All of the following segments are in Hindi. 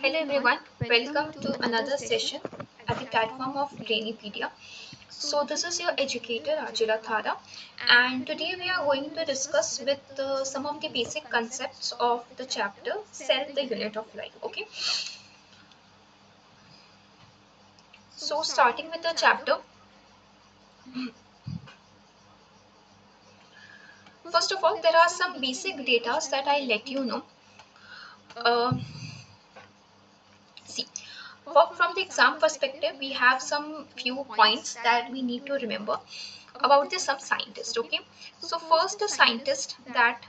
Hello everyone, welcome to another session at the platform of Brainipedia. So this is your educator Ajila Thara, and today we are going to discuss with some of the basic concepts of the chapter Cell the Unit of Life. Okay, so starting with the chapter, first of all there are some basic data that I let you know. Uh, See, from the exam perspective, we have some few points that we need to remember about the some scientist. Okay, so first the scientist that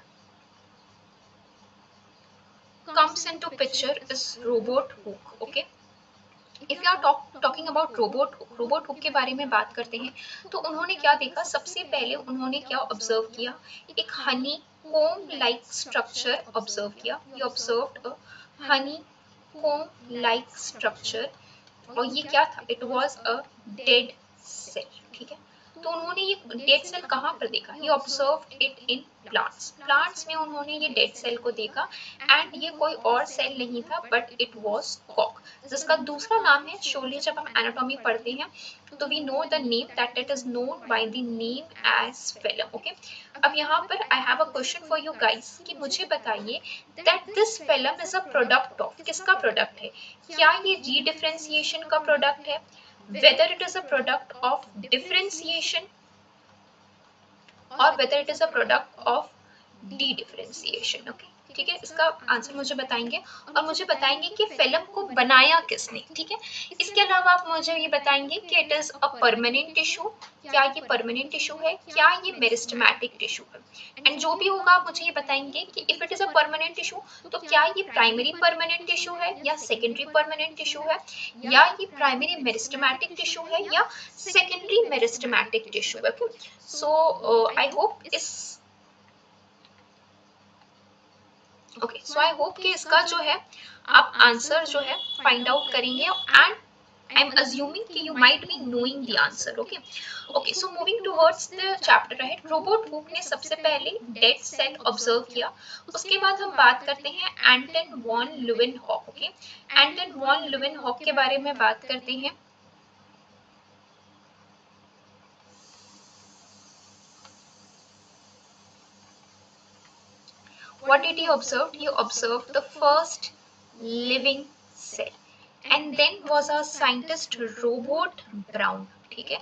comes into picture is Robert Hooke. Okay, if you are talking about Robert Hooke के बारे में बात करते हैं तो उन्होंने क्या देखा, सबसे पहले उन्होंने क्या ऑब्जर्व किया, एक honeycomb like structure observe किया. He observed a honeycomb like structure, और ये क्या था, it was a dead cell. ठीक है, तो उन्होंने ये डेड सेल कहाँ पर देखा, ही ऑब्जर्व्ड इट इन प्लांट्स में उन्होंने ये डेड सेल को देखा. एंड ये कोई और सेल नहीं था बट इट वाज कॉक, जिसका दूसरा नाम है शोले. जब हम एनाटॉमी पढ़ते हैं तो we know the name that it is known by the name as phellem. Okay, अब यहाँ पर I have a question for you guys कि मुझे बताइए that this phellem is a product of, किसका प्रोडक्ट है, क्या ये री डिफरेंशिएशन का प्रोडक्ट है, whether it is a product of differentiation और whether it is a product of dedifferentiation. Okay, ठीक है, इसका आंसर मुझे बताएंगे और मुझे बताएंगे कि फिल्म को बनाया किसने. ठीक है, इसके अलावा आप मुझे ये बताएंगे कि it is a permanent tissue, क्या ये परमानेंट टिश्यू है, क्या ये मेरिस्टेमेटिक टिश्यू है. एंड जो भी होगा आप मुझे ये बताएंगे कि if it is a permanent tissue तो क्या ये प्राइमरी परमानेंट टिश्यू है या सेकेंडरी परमानेंट टिश्यू है, या ये प्राइमरी मेरिस्टेमेटिक टिश्यू है या सेकेंडरी मेरिस्टेमेटिक टिश्यू है. ओके, सो आई होप इस ओके, सो आई होप कि इसका जो है आप आंसर जो है फाइंड आउट करेंगे एंड आई एम अज्यूमिंग कि you might be knowing the answer. Okay okay, so moving towards the chapter ahead, robot hook ने सबसे पहले डेड सेल ऑब्जर्व किया. उसके बाद हम बात करते हैं एंटन वॉन ल्यूवेनहॉक. ओके, एंटन वॉन ल्यूवेनहॉक के बारे में बात करते हैं. What did he observe? He observed the first living cell. And then was a scientist robot brown. ठीक है,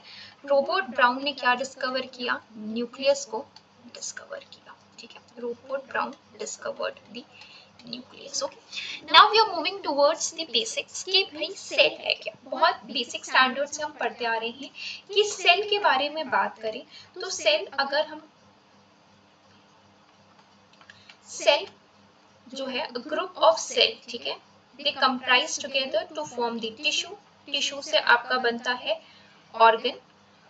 रोबोट ब्राउन ने क्या डिस्कवर किया, न्यूक्लियस को डिस्कवर किया. ठीक है, Robert Brown discovered the nucleus. Okay, now we are moving towards the basics कि भाई सेल है क्या. बहुत बेसिक स्टैंडर्ड से हम पढ़ते आ रहे हैं कि सेल के बारे में बात करें तो सेल, अगर हम सेल जो है ग्रुप ऑफ सेल, ठीक है, they comprise together to form the tissue. Tissue से आपका बनता है ऑर्गन,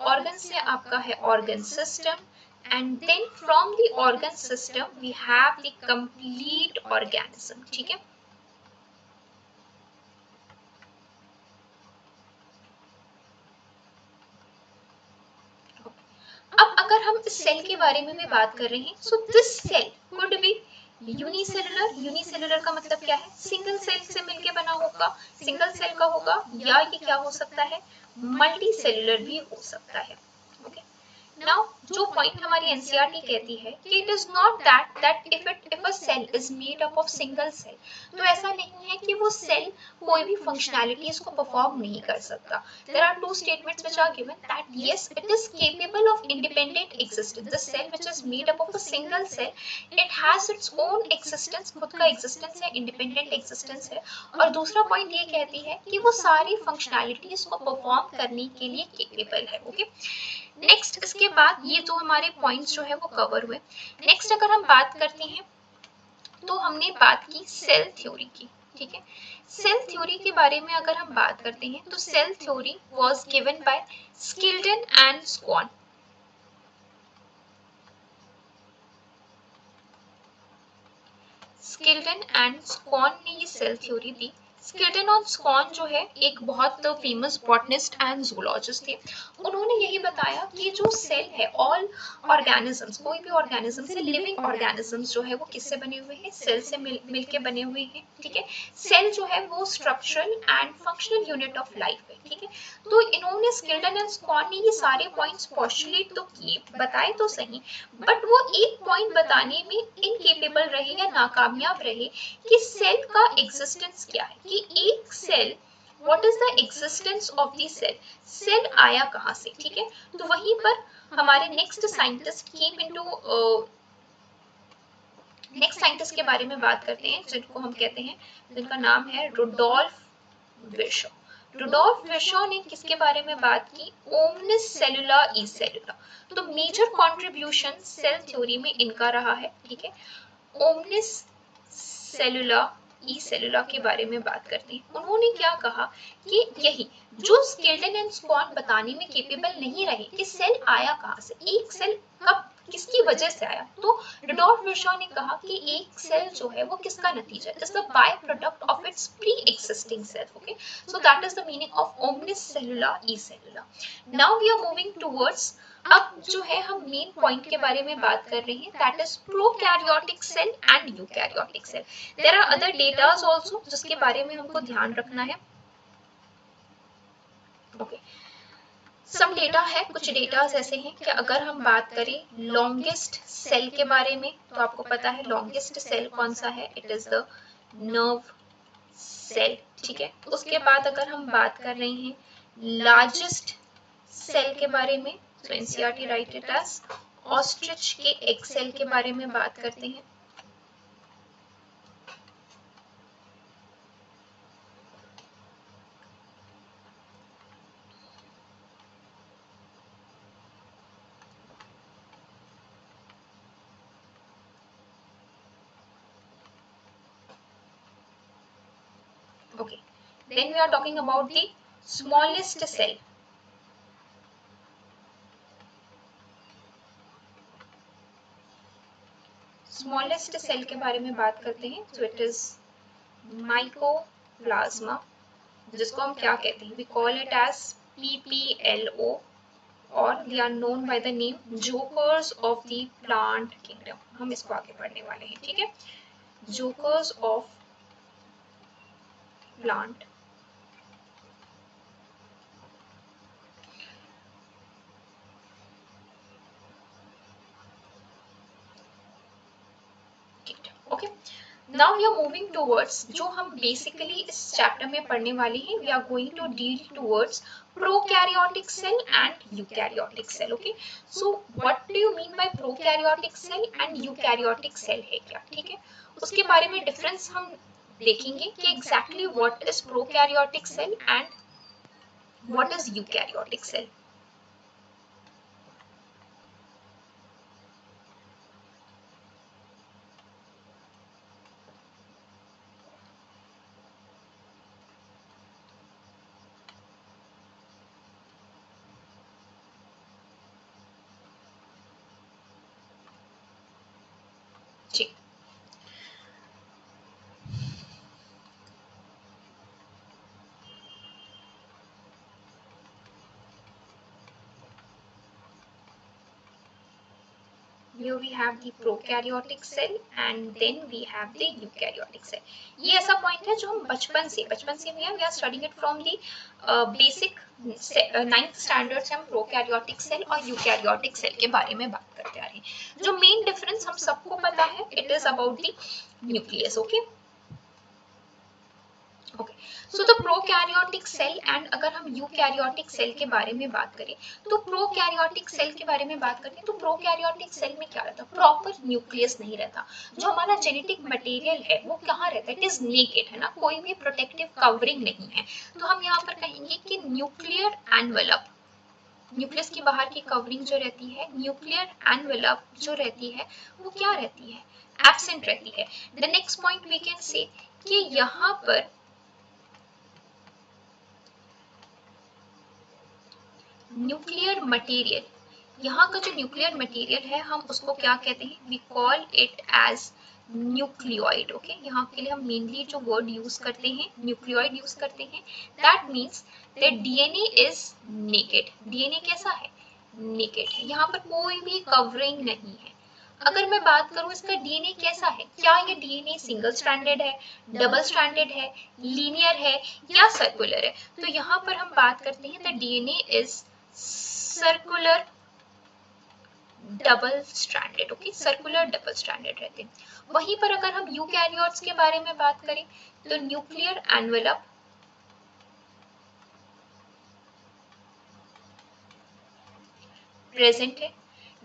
ऑर्गन से आपका है organ system, and then from the organ system we have the complete organism. ठीक है, अब अगर हम इस सेल के बारे में भी बात कर रहे हैं, so this cell could be unicellular. Unicellular का मतलब क्या है, सिंगल सेल से मिलके बना होगा, सिंगल सेल का होगा, या ये क्या हो सकता है, मल्टी सेलुलर भी हो सकता है. ओके, नाउ जो पॉइंट हमारी एनसीईआरटी कहती है कि it is not that if a cell is made up of single cell, तो ऐसा नहीं है कि वो सेल कोई भी फंक्शनैलिटी इसको परफॉर्म नहीं कर सकता. There are two statements which are given that yes it is capable of independent existence. The cell which is made up of a single cell, it has its own existence, खुद का existence है, independent existence है. और दूसरा पॉइंट ये कहती है कि वो सारी फंक्शनैलिटीज को परफॉर्म करने के लिए केपेबल है. ओके, नेक्स्ट इसके बाद ये जो हमारे पॉइंट्स जो है वो कवर हुए. नेक्स्ट अगर हम बात करते हैं तो हमने बात की सेल थ्योरी की. ठीक है, सेल थ्योरी के बारे में अगर हम बात करते हैं तो cell theory was given by Schleiden and Schwann. Schleiden and Schwann ने ये सेल थ्योरी दी. स्किल्टन और स्कॉन जो है एक बहुत फेमस बॉटनिस्ट एंड जूलॉजिस्ट थे। उन्होंने यही बताया कि जो सेल है, ऑल ऑर्गेनिजम्स, कोई भी ऑर्गेनिज्म से, लिविंग ऑर्गेनिजम्स जो है वो किससे बने हुए हैं, सेल से मिल के बने हुए हैं। ठीक है, सेल जो है वो structural and functional unit of life है। ठीक है, तो इन्होंने स्किल्टन एंड स्कॉन ने ये सारे पॉइंट्स पोस्टुलेट तो किए, बताए तो सही, बट वो एक पॉइंट बताने में इनकेपेबल रहे या नाकामयाब रहे कि सेल का एग्जिस्टेंस क्या है, कि एक cell, what is the existence of the cell, cell आया कहाँ से। ठीक है, तो वहीं पर हमारे next scientist came into, next scientist के बारे में बात करते हैं जिनको हम कहते हैं, जिनका नाम है रुडोल्फ विर्शो। रुडोल्फ विर्शो ने किसके बारे में बात की, ओमनिस सेलुला ई सेलुला। तो मेजर कंट्रीब्यूशन सेल थ्योरी में इनका रहा है। ठीक है, ओमनिस सेलुला ई सेलुला के बारे में बात करते हैं। उन्होंने क्या कहा कि यही जो स्किल्टन एंड स्कॉन बताने में केपेबल नहीं रहे कि सेल आया कहाँ से, एक सेल कब किसकी वजह से आया, तो रुडोल्फ विर्शो ने कहा कि एक सेल जो है वो किसका नतीजा है, is the byproduct of its preexisting cell. Okay, so that is the meaning of omnis cellula e cellula. Now we are moving towards, अब जो है हम मेन पॉइंट के बारे में बात कर रहे हैं, that is prokaryotic cell and eukaryotic cell. There are other datas also जिसके बारे में हमको ध्यान रखना है। ओके, सम डेटा है, कुछ डेटास ऐसे हैं कि अगर हम बात करें लॉन्गेस्ट सेल के बारे में, तो आपको पता है लॉन्गेस्ट सेल कौन सा है, it is the nerve cell. ठीक है, उसके बाद अगर हम बात कर रहे हैं लार्जेस्ट सेल के बारे में, तो NCERT write it as ostrich के एग सेल के बारे में बात करते हैं। Okay, then we are talking about the smallest cell. Smallest cell के बारे में बात करते हैं, तो इट इज माइकोप्लाज्मा, जिसको हम क्या कहते हैं, we call it as PPLO, और they are known by the name jokers of the plant kingdom. हम इसको आगे पढ़ने वाले हैं। ठीक है, jokers of plant. Okay, now we are moving towards, जो हम बेसिकली इस चैप्टर में पढ़ने वाले हैं, we are going to deal towards prokaryotic cell and eukaryotic cell. Okay, so what do you mean by prokaryotic cell and eukaryotic cell है क्या। ठीक है, उसके बारे में डिफरेंस हम देखेंगे कि exactly what is prokaryotic cell and what is eukaryotic cell. ठीक, here we have the prokaryotic cell and then we have the eukaryotic cell. ये ऐसा पॉइंट है जो हम बचपन से भी we are studying it from the basic 9th standard से हम प्रोकैरियोटिक सेल और यूकैरियोटिक सेल के बारे में बात करते आ रहे हैं। जो मेन डिफरेंस हम सबको पता है, it is about the nucleus. Okay, okay, so the prokaryotic cell and अगर हम यूकैरियोटिक सेल के बारे में बात करें, तो प्रोकैरियोटिक सेल के बारे में बात करें तो प्रोकैरियोटिक सेल में क्या रहता है, प्रॉपर न्यूक्लियस नहीं रहता। जो हमारा जेनेटिक मटेरियल है वो कहाँ रहता है, इट इज नेकेड, है ना, कोई भी प्रोटेक्टिव कवरिंग नहीं है। तो हम यहाँ पर कहेंगे कि न्यूक्लियर एनवेलप, न्यूक्लियस की बाहर की कवरिंग जो रहती है, न्यूक्लियर एनवेलप जो रहती है, वो क्या रहती है, एब्सेंट रहती है। The next point we can say कि यहाँ पर न्यूक्लियर मटेरियल यहाँ का जो न्यूक्लियर मटेरियल है हम उसको क्या कहते हैं, we call it as nucleoid. Okay, यहाँ के लिए हम मेनली जो वर्ड यूज करते हैं न्यूक्लियोइड यूज करते हैं। That means that DNA is naked. DNA कैसा है, नेकेड है, यहाँ पर कोई भी कवरिंग नहीं है। अगर मैं बात करूं इसका डीएनए कैसा है, क्या ये डीएनए सिंगल स्ट्रैंडेड है, डबल स्ट्रैंडेड है, लीनियर है या सर्कुलर है, तो यहाँ पर हम बात करते हैं the DNA is circular double stranded. Okay, circular double stranded रहते हैं। वहीं पर अगर हम यूकैरियोट्स के बारे में बात करें तो न्यूक्लियर एनवेलप प्रेजेंट है।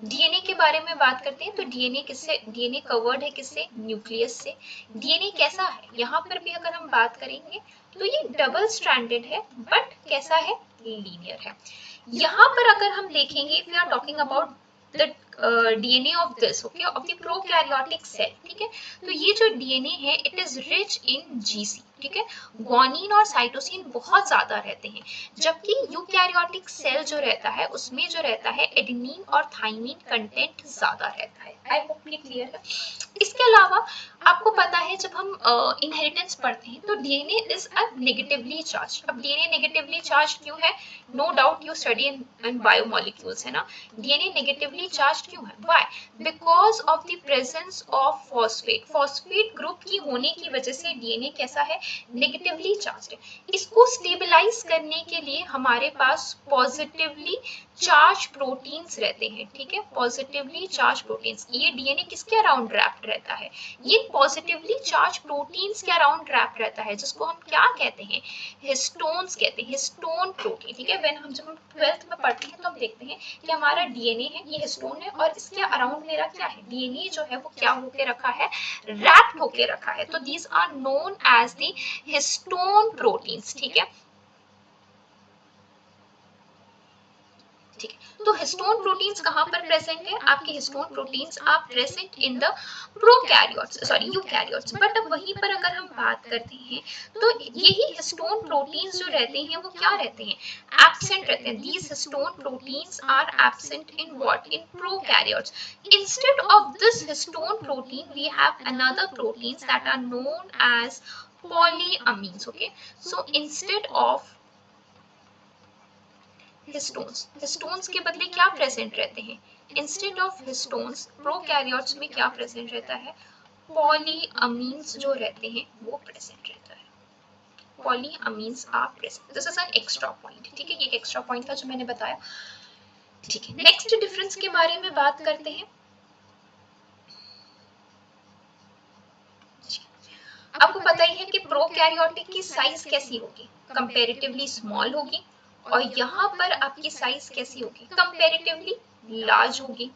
डीएनए के बारे में बात करते हैं तो डीएनए किससे, डीएनए कवर्ड है किससे, न्यूक्लियस से। डीएनए कैसा है, यहाँ पर भी अगर हम बात करेंगे तो ये डबल स्ट्रैंडेड है बट कैसा है, लीनियर है। यहाँ पर अगर हम देखेंगे if we are talking about the DNA of this, okay, of the prokaryotic cell, ठीक है, तो ये जो डीएनए है it is rich in GC, ठीक है, ग्वानिन और साइटोसिन बहुत ज्यादा रहते हैं, जबकि यूकैरियोटिक सेल जो रहता है उसमें जो रहता है एडेनिन और थाइमिन कंटेंट ज्यादा रहता है। आई होप ये क्लियर है। इसके अलावा आपको पता है जब हम इनहेरिटेंस पढ़ते हैं तो DNA is a negatively charge. अब डीएनए नेगेटिवली चार्ज क्यों है, no doubt you study in biomolecules, है ना, डीएनए नेगेटिवली चार्ज क्यों है, why, because of the presence of phosphate. Phosphate group की होने की वजह से डीएनए कैसा है, नेगेटिवली चार्ज है। इसको स्टेबलाइज करने के लिए हमारे पास पॉजिटिवली चार्ज प्रोटीन्स रहते हैं, ठीक है, पॉजिटिवली चार्ज प्रोटीन्स। ये डीएनए किसके अराउंड रैप्ड रहता है, ये पॉजिटिवली चार्ज प्रोटीन्स के अराउंड रैप्ड रहता है, जिसको हम क्या कहते हैं, हिस्टोन्स कहते हैं, हिस्टोन प्रोटीन, ठीक है। व्हेन हम जब हम 12th में पढ़ते हैं तो हम देखते हैं कि हमारा डीएनए है, ये हिस्टोन है और इसके अराउंड मेरा क्या है, डीएनए जो है वो क्या होके रखा है, रैप्ड होके रखा है। तो these are known as the histone proteins, ठीक है, ठीक है। तो हिस्टोन प्रोटीन्स कहाँ पर प्रेजेंट है, आपके histone proteins are present in the prokaryotes, sorry eukaryotes. But अब वहीं पर अगर हम बात करते हैं तो यही हिस्टोन प्रोटीन्स जो रहते हैं वो क्या रहते हैं, एब्सेंट रहते हैं। These histone proteins are absent in what, in prokaryotes. Instead of this histone protein we have another proteins that are known as polyamines, okay, so instead of histones, histones के बदले क्या प्रेजेंट रहते हैं, इंस्टेड ऑफ हिस्टोन्स प्रोकैरियोट्स में क्या प्रेजेंट रहता है, पॉलीअमीन्स जो रहते हैं वो प्रेजेंट रहता है। Polyamines are present, this is an extra point, ठीक है, ये एक एक्स्ट्रा पॉइंट था जो मैंने बताया, ठीक है। नेक्स्ट डिफरेंस के बारे में बात करते हैं। आपको पता ही है कि प्रोकैरियोटिक की साइज कैसी होगी, कंपैरेटिवली स्मॉल होगी, और यहाँ पर आपकी साइज कैसी होगी, कंपैरेटिवली लार्ज होगी।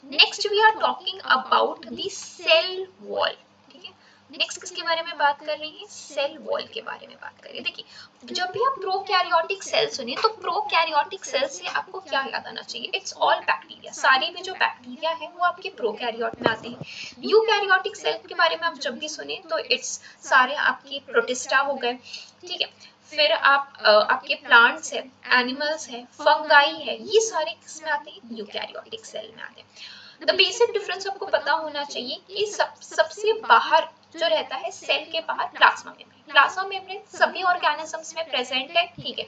Next we are talking about the cell wall, ठीक है। नेक्स्ट किसके बारे में बात कर रही है, सेल वॉल के बारे में बात कर रही है। देखिए जब भी आप प्रोकैरियोटिक सेल सुने तो प्रोकैरियोटिक सेल से आपको क्या याद आना चाहिए, इट्स ऑल बैक्टीरिया, सारे भी जो बैक्टीरिया है वो आपके प्रोकैरियोट में आते हैं। यूकैरियोटिक सेल के बारे में आप जब भी सुने तो इट्स सारे आपके प्रोटिस्टा हो गए, ठीक है, फिर आप आपके प्लांट्स है, एनिमल्स है, फंगाई है, ये सारे किसमें आते हैं, यूकैरियोटिक सेल में आते हैं। द बेसिक डिफरेंस आपको पता होना चाहिए कि सबसे बाहर जो रहता है सेल के बाहर प्लाज्मा मेम्ब्रेन, प्लाज्मा मेम्ब्रेन सभी ऑर्गेनिजम्स में प्रेजेंट है, ठीक है।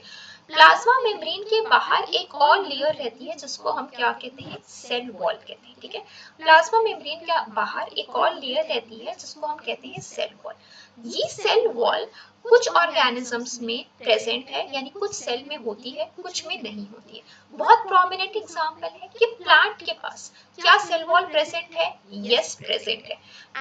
प्लाज्मा मेम्ब्रेन के बाहर एक और लेयर रहती है जिसको हम क्या कहते हैं, सेल वॉल कहते हैं, ठीक है। प्लाज्मा मेम्ब्रेन के बाहर एक और लेयर रहती है जिसको हम कहते हैं सेल वॉल। ये सेल वॉल कुछ ऑर्गेनिजम्स में प्रेजेंट है, यानी कुछ सेल में होती है, कुछ में नहीं होती है। बहुत प्रोमिनेंट एग्जांपल है कि प्लांट के पास क्या सेल वॉल प्रेजेंट है, यस प्रेजेंट है।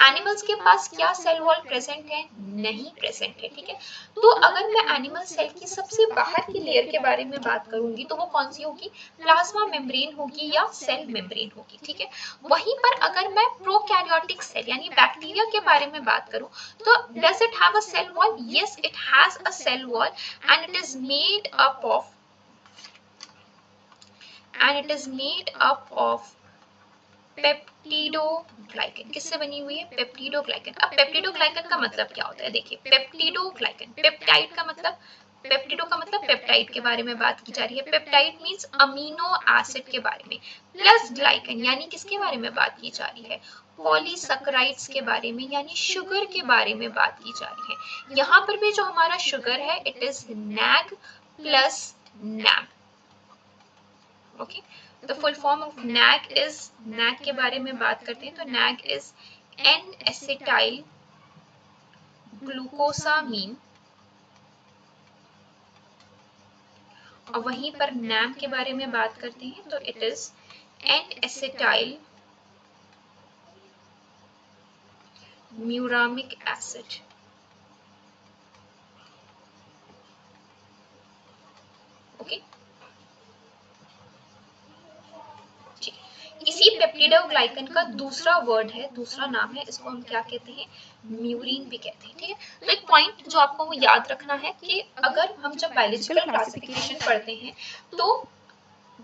एनिमल्स के पास क्या सेल वॉल प्रेजेंट है, नहीं प्रेजेंट है, ठीक है। तो अगर मैं एनिमल सेल की सबसे बाहर की लेयर के बारे में बात करूंगी तो वो कौन सी होगी, प्लाज्मा मेम्ब्रेन होगी या सेल मेम्ब्रेन होगी, ठीक है। वहीं पर अगर मैं प्रोकैरियोटिक सेल यानी बैक्टीरिया के बारे में बात करूं तो does it have a cell wall, yes it has a cell wall and it is made up of peptidoglycan. किससे बनी हुई है, पेप्टिडोग्लाइकन। अब पेप्टिडोग्लाइकन का मतलब क्या होता है, देखिए पेप्टिडोग्लाइकन, पेप्टाइड का मतलब पेप्टिडो का मतलब पेप्टाइड के बारे में बात की जा रही है। पेप्टाइड मींस अमीनो एसिड के बारे में, प्लस ग्लाइकन यानी किसके बारे में बात की जा रही है, पॉलीसैकेराइड्स के बारे में यानी शुगर के बारे में बात की जा रही है। यहाँ पर भी जो हमारा शुगर है it is NAG plus NAM. Okay, the full form of NAG is, NAG के बारे में बात करते हैं तो NAG is N acetyl glucosamine, और वहीं पर नैम के बारे में बात करते हैं तो it is N acetyl muramic acid. Okay, इसी पेप्टिडोग्लाइकन का दूसरा वर्ड है, दूसरा नाम है, इसको हम क्या कहते हैं, म्यूरिन भी कहते हैं। ठीक है, तो एक पॉइंट जो आपको याद रखना है कि अगर हम जब बायोलॉजिकल क्लासिफिकेशन पढ़ते हैं तो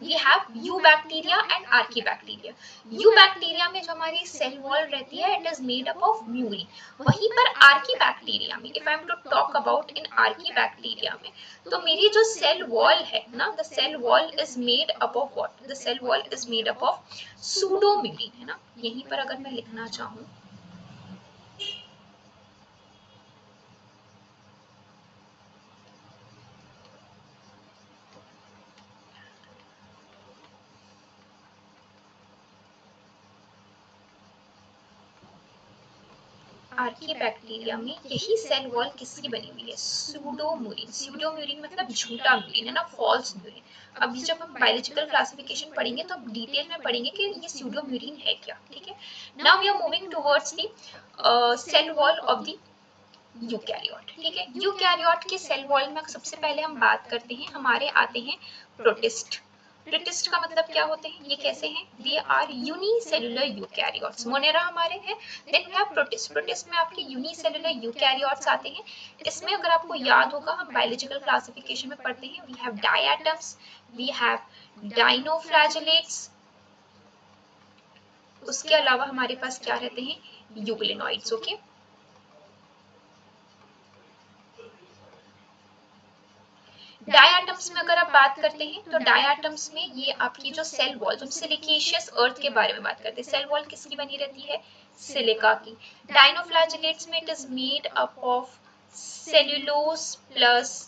we have eubacteria and archaebacteria। eubacteria में जो हमारी सेल वॉल रहती है it is made up of murin। वहीं पर archaebacteria में if I am to talk about in archaebacteria में तो मेरी जो सेल वॉल है ना, the cell wall is made up of what, the cell wall is made up of pseudomurin, है ना। यहीं पर अगर मैं लिखना चाहूँ आर्कीबैक्टीरिया में यही सेल वॉल किसकी बनी हुई है, सूडोम्यूरिन। सूडोम्यूरिन मतलब झूठा म्यूरिन, है ना, फॉल्स म्यूरिन। अभी जब हम बायोलॉजिकल क्लासिफिकेशन पढ़ेंगे तो हम डिटेल में पढ़ेंगे कि ये सूडोम्यूरिन है क्या। ठीक है, now we are moving towards the cell wall of the eukaryote. ठीक है, यूकैरियोट के सेल वॉल में सबसे पहले हम बात करते हैं, हमारे आते हैं प्रोटिस्ट। प्रोटिस्ट का मतलब क्या होते हैं, ये कैसे हैं, they are unicellular eukaryotes. Monera हमारे हैं, then we have protist. Protist में आपके यूनिसेलुलर यूकैरियोट्स आते हैं। इसमें अगर आपको याद होगा हम बायोलॉजिकल क्लासिफिकेशन में पढ़ते हैं, we have diatoms, we have dinoflagellates, उसके अलावा हमारे पास क्या रहते हैं, यूग्लिनॉइड्स। ओके, डायटम्स में अगर आप बात करते हैं तो डायटम्स में ये आपकी जो सेल वॉल, जो सिलिकेशियस अर्थ के बारे में बात करते हैं, सेल वॉल किसकी बनी रहती है, सिलिका की। डाइनोफ्लैजेलेट्स में it is made up of cellulose plus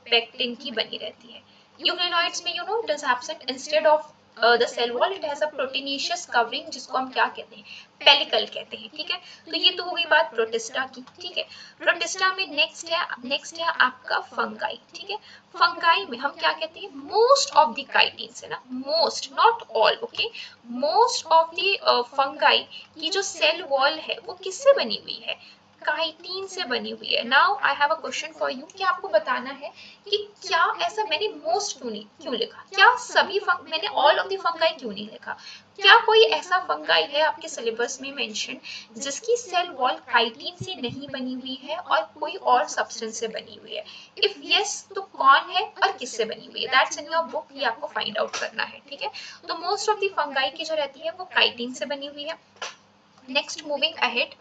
pectin की बनी रहती है। यूग्लिनॉइड्स में you know it is absent, instead of the cell wall it has a proteinaceous covering जिसको हम क्या कहते हैं, पेलिकल कहते हैं। ठीक है, तो ये तो हो गई बात प्रोटिस्टा की। ठीक है, प्रोटिस्टा में नेक्स्ट है आपका फंगाई। ठीक है, फंगाई में हम क्या कहते हैं, मोस्ट ऑफ द काइटिन्स, है ना, most not all. Okay, most of the fungi की जो सेल वॉल है वो किससे बनी हुई है, काइटिन से बनी हुई है। Now I have a question for you कि आपको बताना है कि क्या ऐसा, मैंने मोस्ट क्यों लिखा, क्या सभी मैंने ऑल ऑफ द फंगाई क्यों नहीं लिखा, क्या कोई ऐसा फंगाई है आपके सिलेबस में मेंशन जिसकी सेल वॉल काइटिन से नहीं बनी हुई है और कोई और सब्सटेंस से बनी हुई है, इफ यस तो कौन है और किससे बनी हुई है, दैट्स इन योर बुक, ये आपको फाइंड आउट करना है। ठीक है, तो मोस्ट ऑफ द फंगाई की जो रहती है वो काइटिन से बनी हुई है। नेक्स्ट, मूविंग अहेड,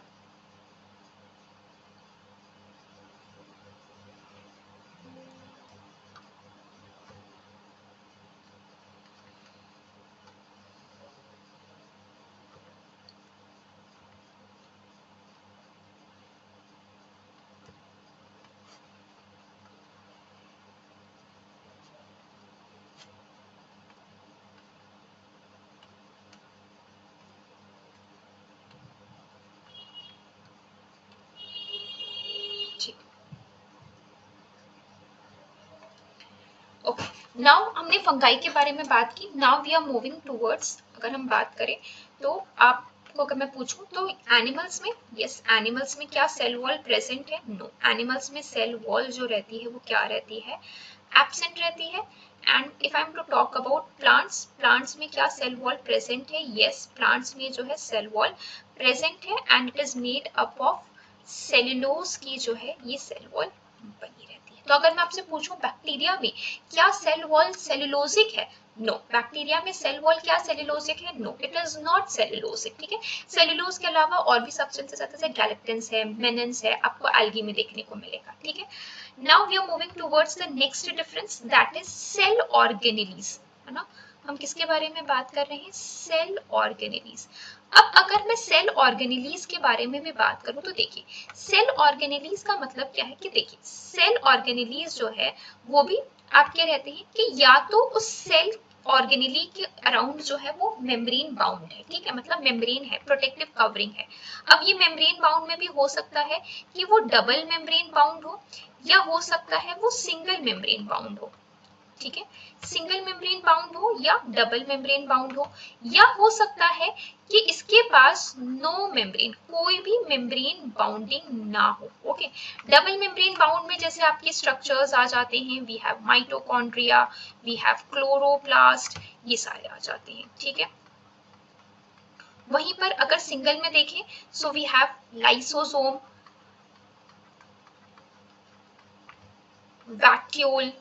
नाउ हमने फंगाई के बारे में बात की। Now we are moving towards, अगर हम बात करें तो आपको अगर मैं पूछूं तो एनिमल्स में, यस, एनिमल्स में क्या सेल वॉल प्रेजेंट है, नो, एनिमल्स में सेल वॉल जो रहती है वो क्या रहती है, एब्सेंट रहती है। And if I am to talk about plants, plants में क्या सेल वॉल प्रेजेंट है, यस, प्लांट्स में जो है सेल वॉल प्रेजेंट है and it is made up of cellulose की जो है ये सेल वॉल बनी रहती है। तो अगर मैं आपसे पूछूं बैक्टीरिया में क्या सेल वॉल सेलुलोजिक है, नो। बैक्टीरिया में सेल वॉल क्या सेलुलोजिक है, no, it is not cellulosic, ठीक है। सेलुलोज के अलावा और भी सब्सटेंसेस जैसे गैलेक्टिन्स है, मेनिन्स है, आपको एल्गी में देखने को मिलेगा, ठीक है। Now we are moving towards the next difference, that is cell organelles, है ना। हम किसके बारे में बात कर रहे हैं, सेल ऑर्गेनेलीज। अब अगर मैं सेल ऑर्गेनेलीज के बारे में भी बात करूं तो देखिए, सेल ऑर्गेनेलीज का मतलब क्या है कि देखिए, सेल ऑर्गेनेलीज जो है वो भी आपके रहते हैं कि या तो उस सेल ऑर्गेनेली के अराउंड जो है वो मेम्ब्रेन बाउंड है, ठीक है, मतलब मेम्ब्रेन है, प्रोटेक्टिव कवरिंग है। अब ये मेम्ब्रेन बाउंड में भी हो सकता है कि वो डबल मेम्ब्रेन बाउंड हो, या हो सकता है वो सिंगल मेम्ब्रेन बाउंड हो, ठीक है, सिंगल मेम्ब्रेन बाउंड हो या डबल मेम्ब्रेन बाउंड हो, या हो सकता है कि इसके पास नो मेम्ब्रेन, कोई भी मेम्ब्रेन बाउंडिंग ना हो, ओके। डबल मेम्ब्रेन बाउंड में जैसे आपके स्ट्रक्चर्स आ जाते हैं, we have mitochondria, we have chloroplast, ये सारे आ जाते हैं, ठीक है। वहीं पर अगर सिंगल में देखें, so we have lysosome, vacuole,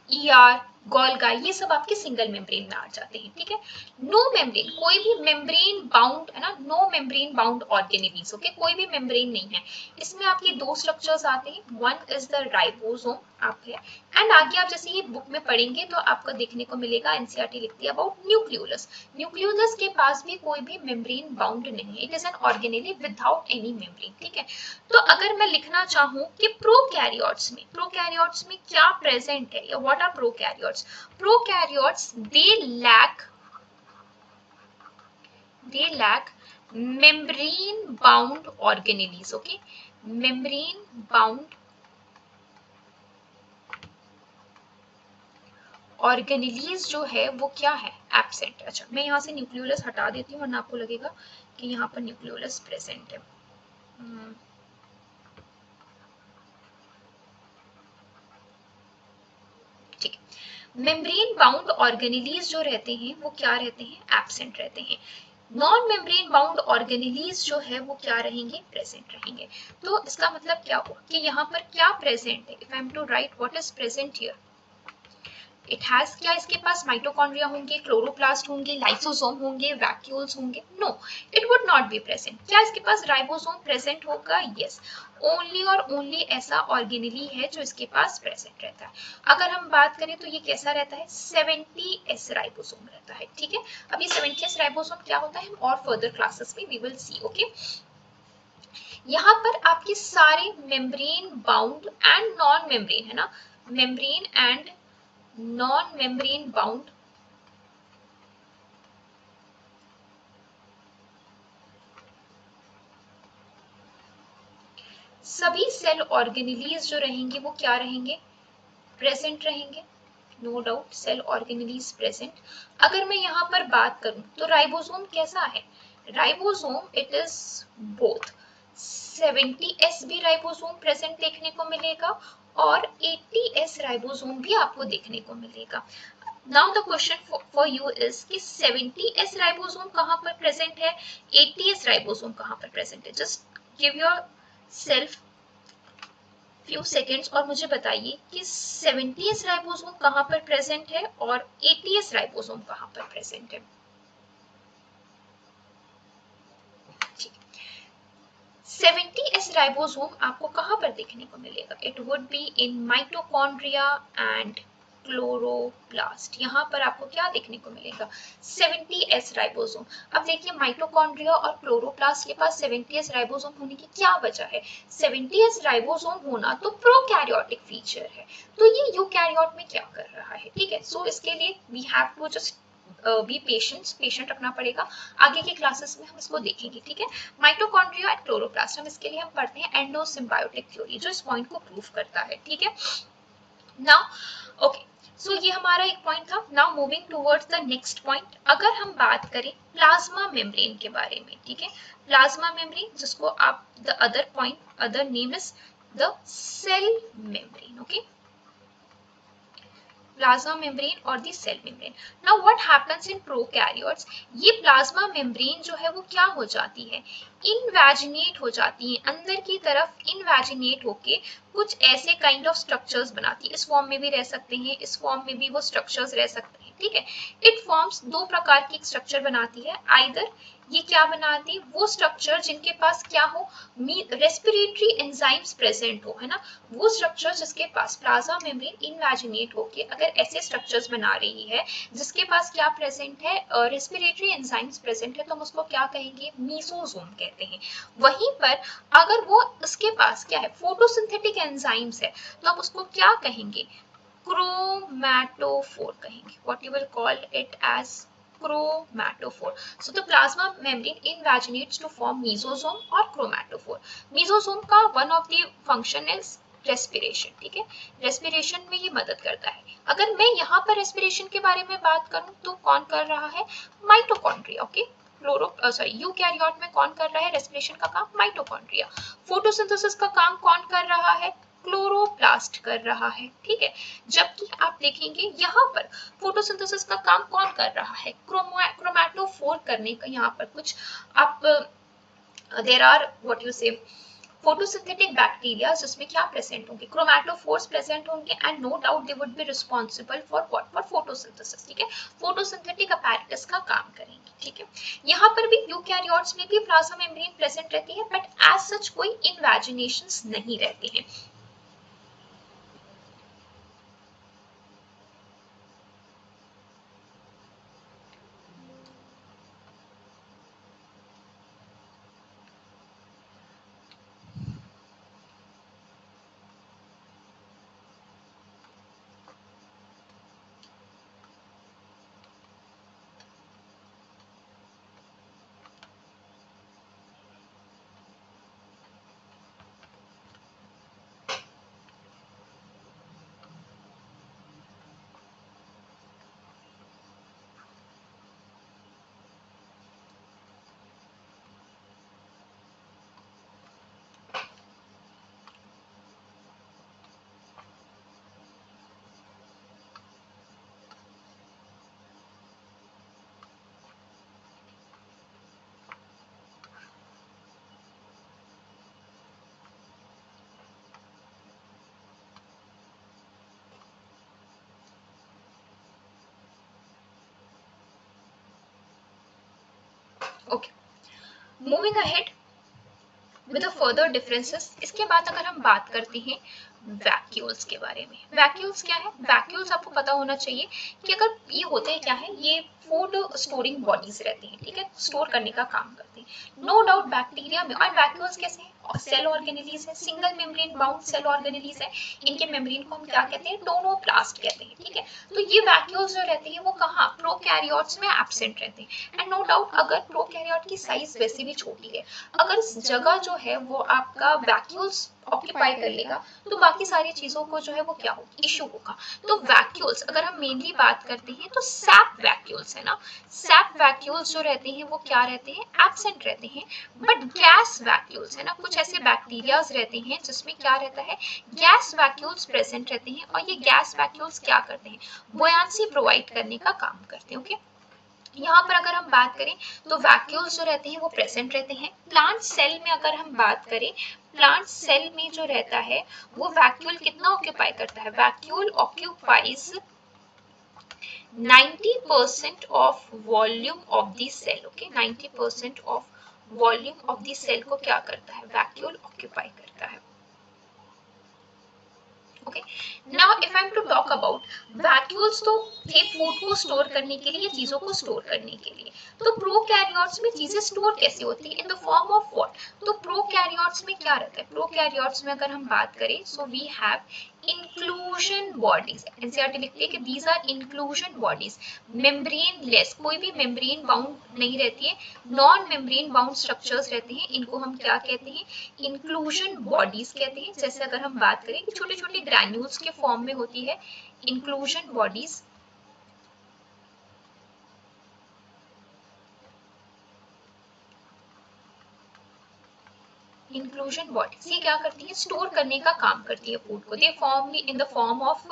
ER, Golgi, ये सब आपके सिंगल मेम्ब्रेन में आ जाते हैं, ठीक है। नो मेम्ब्रेन, कोई भी मेम्ब्रेन बाउंड, है ना, no membrane bound organelles, okay, कोई भी मेम्ब्रेन नहीं है। इसमें आपके दो स्ट्रक्चर्स आते हैं, वन इज द राइबोसोम आप है, एंड आगे आप जैसे ये बुक में पढ़ेंगे तो आपको देखने को मिलेगा, एनसीईआरटी लिखती है अबाउट न्यूक्लियोलस। न्यूक्लियोलस के पास भी कोई भी मेम्ब्रेन बाउंड नहीं है, it is an organelle without any membrane, ठीक है। तो अगर मैं लिखना चाहूँ कि प्रोकैरियोट्स में क्या प्रेजेंट है, या what are prokaryotes, prokaryotes they lack membrane bound organelles, okay, membrane bound organelles जो है वो क्या है, एब्सेंट। अच्छा, मैं यहाँ से न्यूक्लियोलस हटा देती हूँ वरना आपको लगेगा कि यहाँ पर न्यूक्लियोलस प्रेजेंट है। ठीक है, मेम्ब्रेन बाउंड ऑर्गेनेलीज जो रहते हैं वो क्या रहते हैं, एब्सेंट रहते हैं। नॉन मेम्ब्रेन बाउंड ऑर्गेनेलीज जो है वो क्या रहेंगे, प्रेजेंट रहेंगे। तो इसका मतलब क्या हुआ कि यहाँ पर क्या प्रेजेंट है, if I am to write what is present here, it has, क्या इसके पास माइटोकॉन्ड्रिया होंगे, क्लोरोप्लास्ट होंगे, लाइसोसोम होंगे, वैक्यूल्स होंगे, no, it would not be present. क्या इसके पास राइबोसोम प्रेजेंट होगा, यस, ओनली और ओनली ऐसा ऑर्गेनेली है जो इसके पास प्रेजेंट रहता है। अगर हम बात करें तो ये कैसा रहता है, 70S राइबोसोम रहता है, ठीक है। अब ये 70S राइबोसोम क्या होता है, हम और फर्दर क्लासेस में वी विल सी, ओके। यहाँ पर आपके सारे membrane bound and non membrane, है ना, membrane and non membrane bound सभी सेल ऑर्गेनेलीज जो रहेंगे वो क्या रहेंगे, प्रेजेंट रहेंगे, no doubt cell organelles present. अगर मैं यहाँ पर बात करूं तो राइबोसोम कैसा है, ribosome it is both 70S भी राइबोसोम प्रेजेंट देखने को मिलेगा और 80S राइबोसोम भी आपको देखने को मिलेगा। Now the question for you is कि 70S राइबोसोम कहाँ पर प्रेजेंट है, 80S राइबोसोम कहाँ पर प्रेजेंट है। Just give yourself few seconds और मुझे बताइए कि 70S राइबोसोम कहाँ पर प्रेजेंट है और 80S राइबोसोम कहाँ पर प्रेजेंट है। 70S राइबोसोम आपको कहाँ पर देखने को मिलेगा, it would be in mitochondria and chloroplast. यहाँ पर आपको क्या देखने को मिलेगा, 70S राइबोसोम। अब देखिए माइटोकॉन्ड्रिया और क्लोरोप्लास्ट के पास 70S राइबोसोम होने की क्या वजह है, 70S राइबोसोम होना तो प्रोकैरियोटिक फीचर है, तो ये यूकैरियोट में क्या कर रहा है, ठीक है। सो इसके लिए we have to just be patient रखना पड़ेगा, आगे के क्लासेस में हम इसको देखेंगे, ठीक है। माइटोकॉन्ड्रिया एंड क्लोरोप्लास्ट हम इसके लिए हम पढ़ते हैं एंडोसिम्बायोटिक थ्योरी जो इस पॉइंट को प्रूव करता है, ठीक है। नाउ ओके, सो ये हमारा एक पॉइंट था। Now moving towards the next point, अगर हम बात करें प्लाज्मा मेम्ब्रेन के बारे में, ठीक है, प्लाज्मा मेम्ब्रेन जिसको आप the other point other name is the cell membrane, okay. Plasma membrane और the cell membrane. Now what happens in prokaryotes, ये प्लाज्मा मेम्ब्रेन जो है वो क्या हो जाती है, इनवैजिनेट हो जाती है, अंदर की तरफ इनवैजिनेट होके कुछ ऐसे काइंड ऑफ स्ट्रक्चर्स बनाती है। इस फॉर्म में भी रह सकते हैं, इस फॉर्म में भी वो स्ट्रक्चर्स रह सकते हैं, ठीक है। इट फॉर्म्स दो प्रकार की स्ट्रक्चर बनाती है, आइदर ये क्या बनाती है, वो स्ट्रक्चर जिनके पास क्या हो, रेस्पिरेटरी एंजाइम्स प्रेजेंट हो, है ना, वो स्ट्रक्चर जिसके पास प्लाज्मा मेम्ब्रेन इनवैजिनेट होके अगर ऐसे स्ट्रक्चर्स बना रही है जिसके पास क्या प्रेजेंट है, रेस्पिरेटरी एंजाइम्स प्रेजेंट है, तो हम उसको क्या कहेंगे, मीसोसोम कहते हैं। वहीं पर अगर वो उसके पास क्या है, फोटोसिंथेटिक एंजाइम्स है, तो आप उसको क्या कहेंगे, क्रोमैटोफोर कहेंगे। What you will call it as chromatophore. So the plasma membrane invaginates to form mesosome और chromatophore. Mesosome का one of the function is respiration, ठीक है, respiration में ये मदद करता है। अगर मैं यहाँ पर respiration के बारे में बात करूँ तो कौन कर रहा है, माइटोकॉन्ड्रिया, ओके। यूकैरियोट में कौन कर रहा है रेस्पिरेशन का काम, माइटोकॉन्ड्रिया। फोटोसिंथेसिस का काम कौन कर रहा है, क्लोरोप्लास्ट कर रहा है, ठीक है। जबकि आप देखेंगे यहाँ पर फोटोसिंथेसिस का काम कौन कर रहा है, क्रोमैटोफोर करने का, यहाँ पर कुछ आप there are what you say photosynthetic bacteria जिसमें क्या प्रेजेंट होंगे, क्रोमैटोफोर्स प्रेजेंट होंगे, and no doubt they would be responsible for what, for photosynthesis, ठीक है, फोटोसिंथेटिक अपैरेटस का काम करेंगे, ठीक है। यहाँ पर भी यूकैरियोट्स में भी प्लाज्मा मेम्ब्रेन प्रेजेंट रहती है, बट एज सच कोई इनवैजिनेशंस नहीं रहते हैं। Okay, moving ahead with further differences. इसके बाद अगर हम बात करते हैं वैक्यूल्स के बारे में, वैक्यूल्स क्या है, वैक्यूल्स आपको पता होना चाहिए कि अगर ये होते हैं क्या है, ये फूड स्टोरिंग बॉडीज रहते हैं, ठीक है, स्टोर करने का काम करते हैं। नो डाउट बैक्टीरिया में, और वैक्यूल्स कैसे हैं, सेल ऑर्गेनेलीज है, single membrane bound cell organelles है, इनके मेम्ब्रेन को हम क्या कहते हैं, टोनोप्लास्ट कहते हैं, ठीक है। तो ये वैक्यूल्स जो रहते हैं वो कहाँ, प्रोकैरियोट्स में एब्सेंट रहते हैं। एंड नो डाउट अगर प्रोकैरियोट की साइज वैसे भी छोटी है, अगर जगह जो है वो आपका वैक्यूल्स ऑक्यूपाई कर लेगा तो बाकी सारी चीजों को जो है वो क्या होगा, इशू होगा। तो वैक्यूल्स अगर हम मेनली बात करते हैं तो सैप वैक्यूल्स है ना, सैप वैक्यूल्स जो रहते हैं वो क्या रहते हैं, एब्सेंट रहते हैं। बट गैस वैक्यूल्स है ना, कुछ ऐसे बैक्टीरियाज रहते हैं जिसमें क्या रहता है, गैस वैक्यूल्स प्रेजेंट रहते हैं, और ये गैस वैक्यूल्स क्या करते हैं, बुयांसी प्रोवाइड करने का काम करते हैं, ओके। यहाँ पर अगर हम बात करें तो वैक्यूल्स जो रहते हैं वो प्रेजेंट रहते हैं। प्लांट सेल में अगर हम बात करें, प्लांट सेल में जो रहता है वो वैक्यूल कितना ऑक्यूपाई करता है, vacuole occupies 90% of volume of the cell, okay, 90% of volume of the cell को क्या करता है, वैक्यूल ऑक्यूपाई करता है, okay. Now if I am to talk about vacuoles, तो थे फूड को स्टोर करने के लिए, चीजों को स्टोर करने के लिए। तो प्रोकैरियोट्स में चीजें स्टोर कैसे होती है, इन द फॉर्म ऑफ व्हाट, तो प्रोकैरियोट्स में क्या रहता है, प्रोकैरियोट्स में अगर हम बात करें so we have inclusion bodies, NCERT लिखती है कि these are inclusion bodies, membrane less, कोई भी मेम्ब्रेन बाउंड नहीं रहती है, नॉन मेम्ब्रेन बाउंड स्ट्रक्चर्स रहते हैं, इनको हम क्या कहते हैं, इंक्लूजन बॉडीज कहते हैं। जैसे अगर हम बात करें कि छोटे छोटे ग्रैन्यूल्स के फॉर्म में होती है इंक्लूजन बॉडीज, इंक्लूजन बॉडीज ये क्या करती है, स्टोर करने का काम करती है फूड को। They form in the form of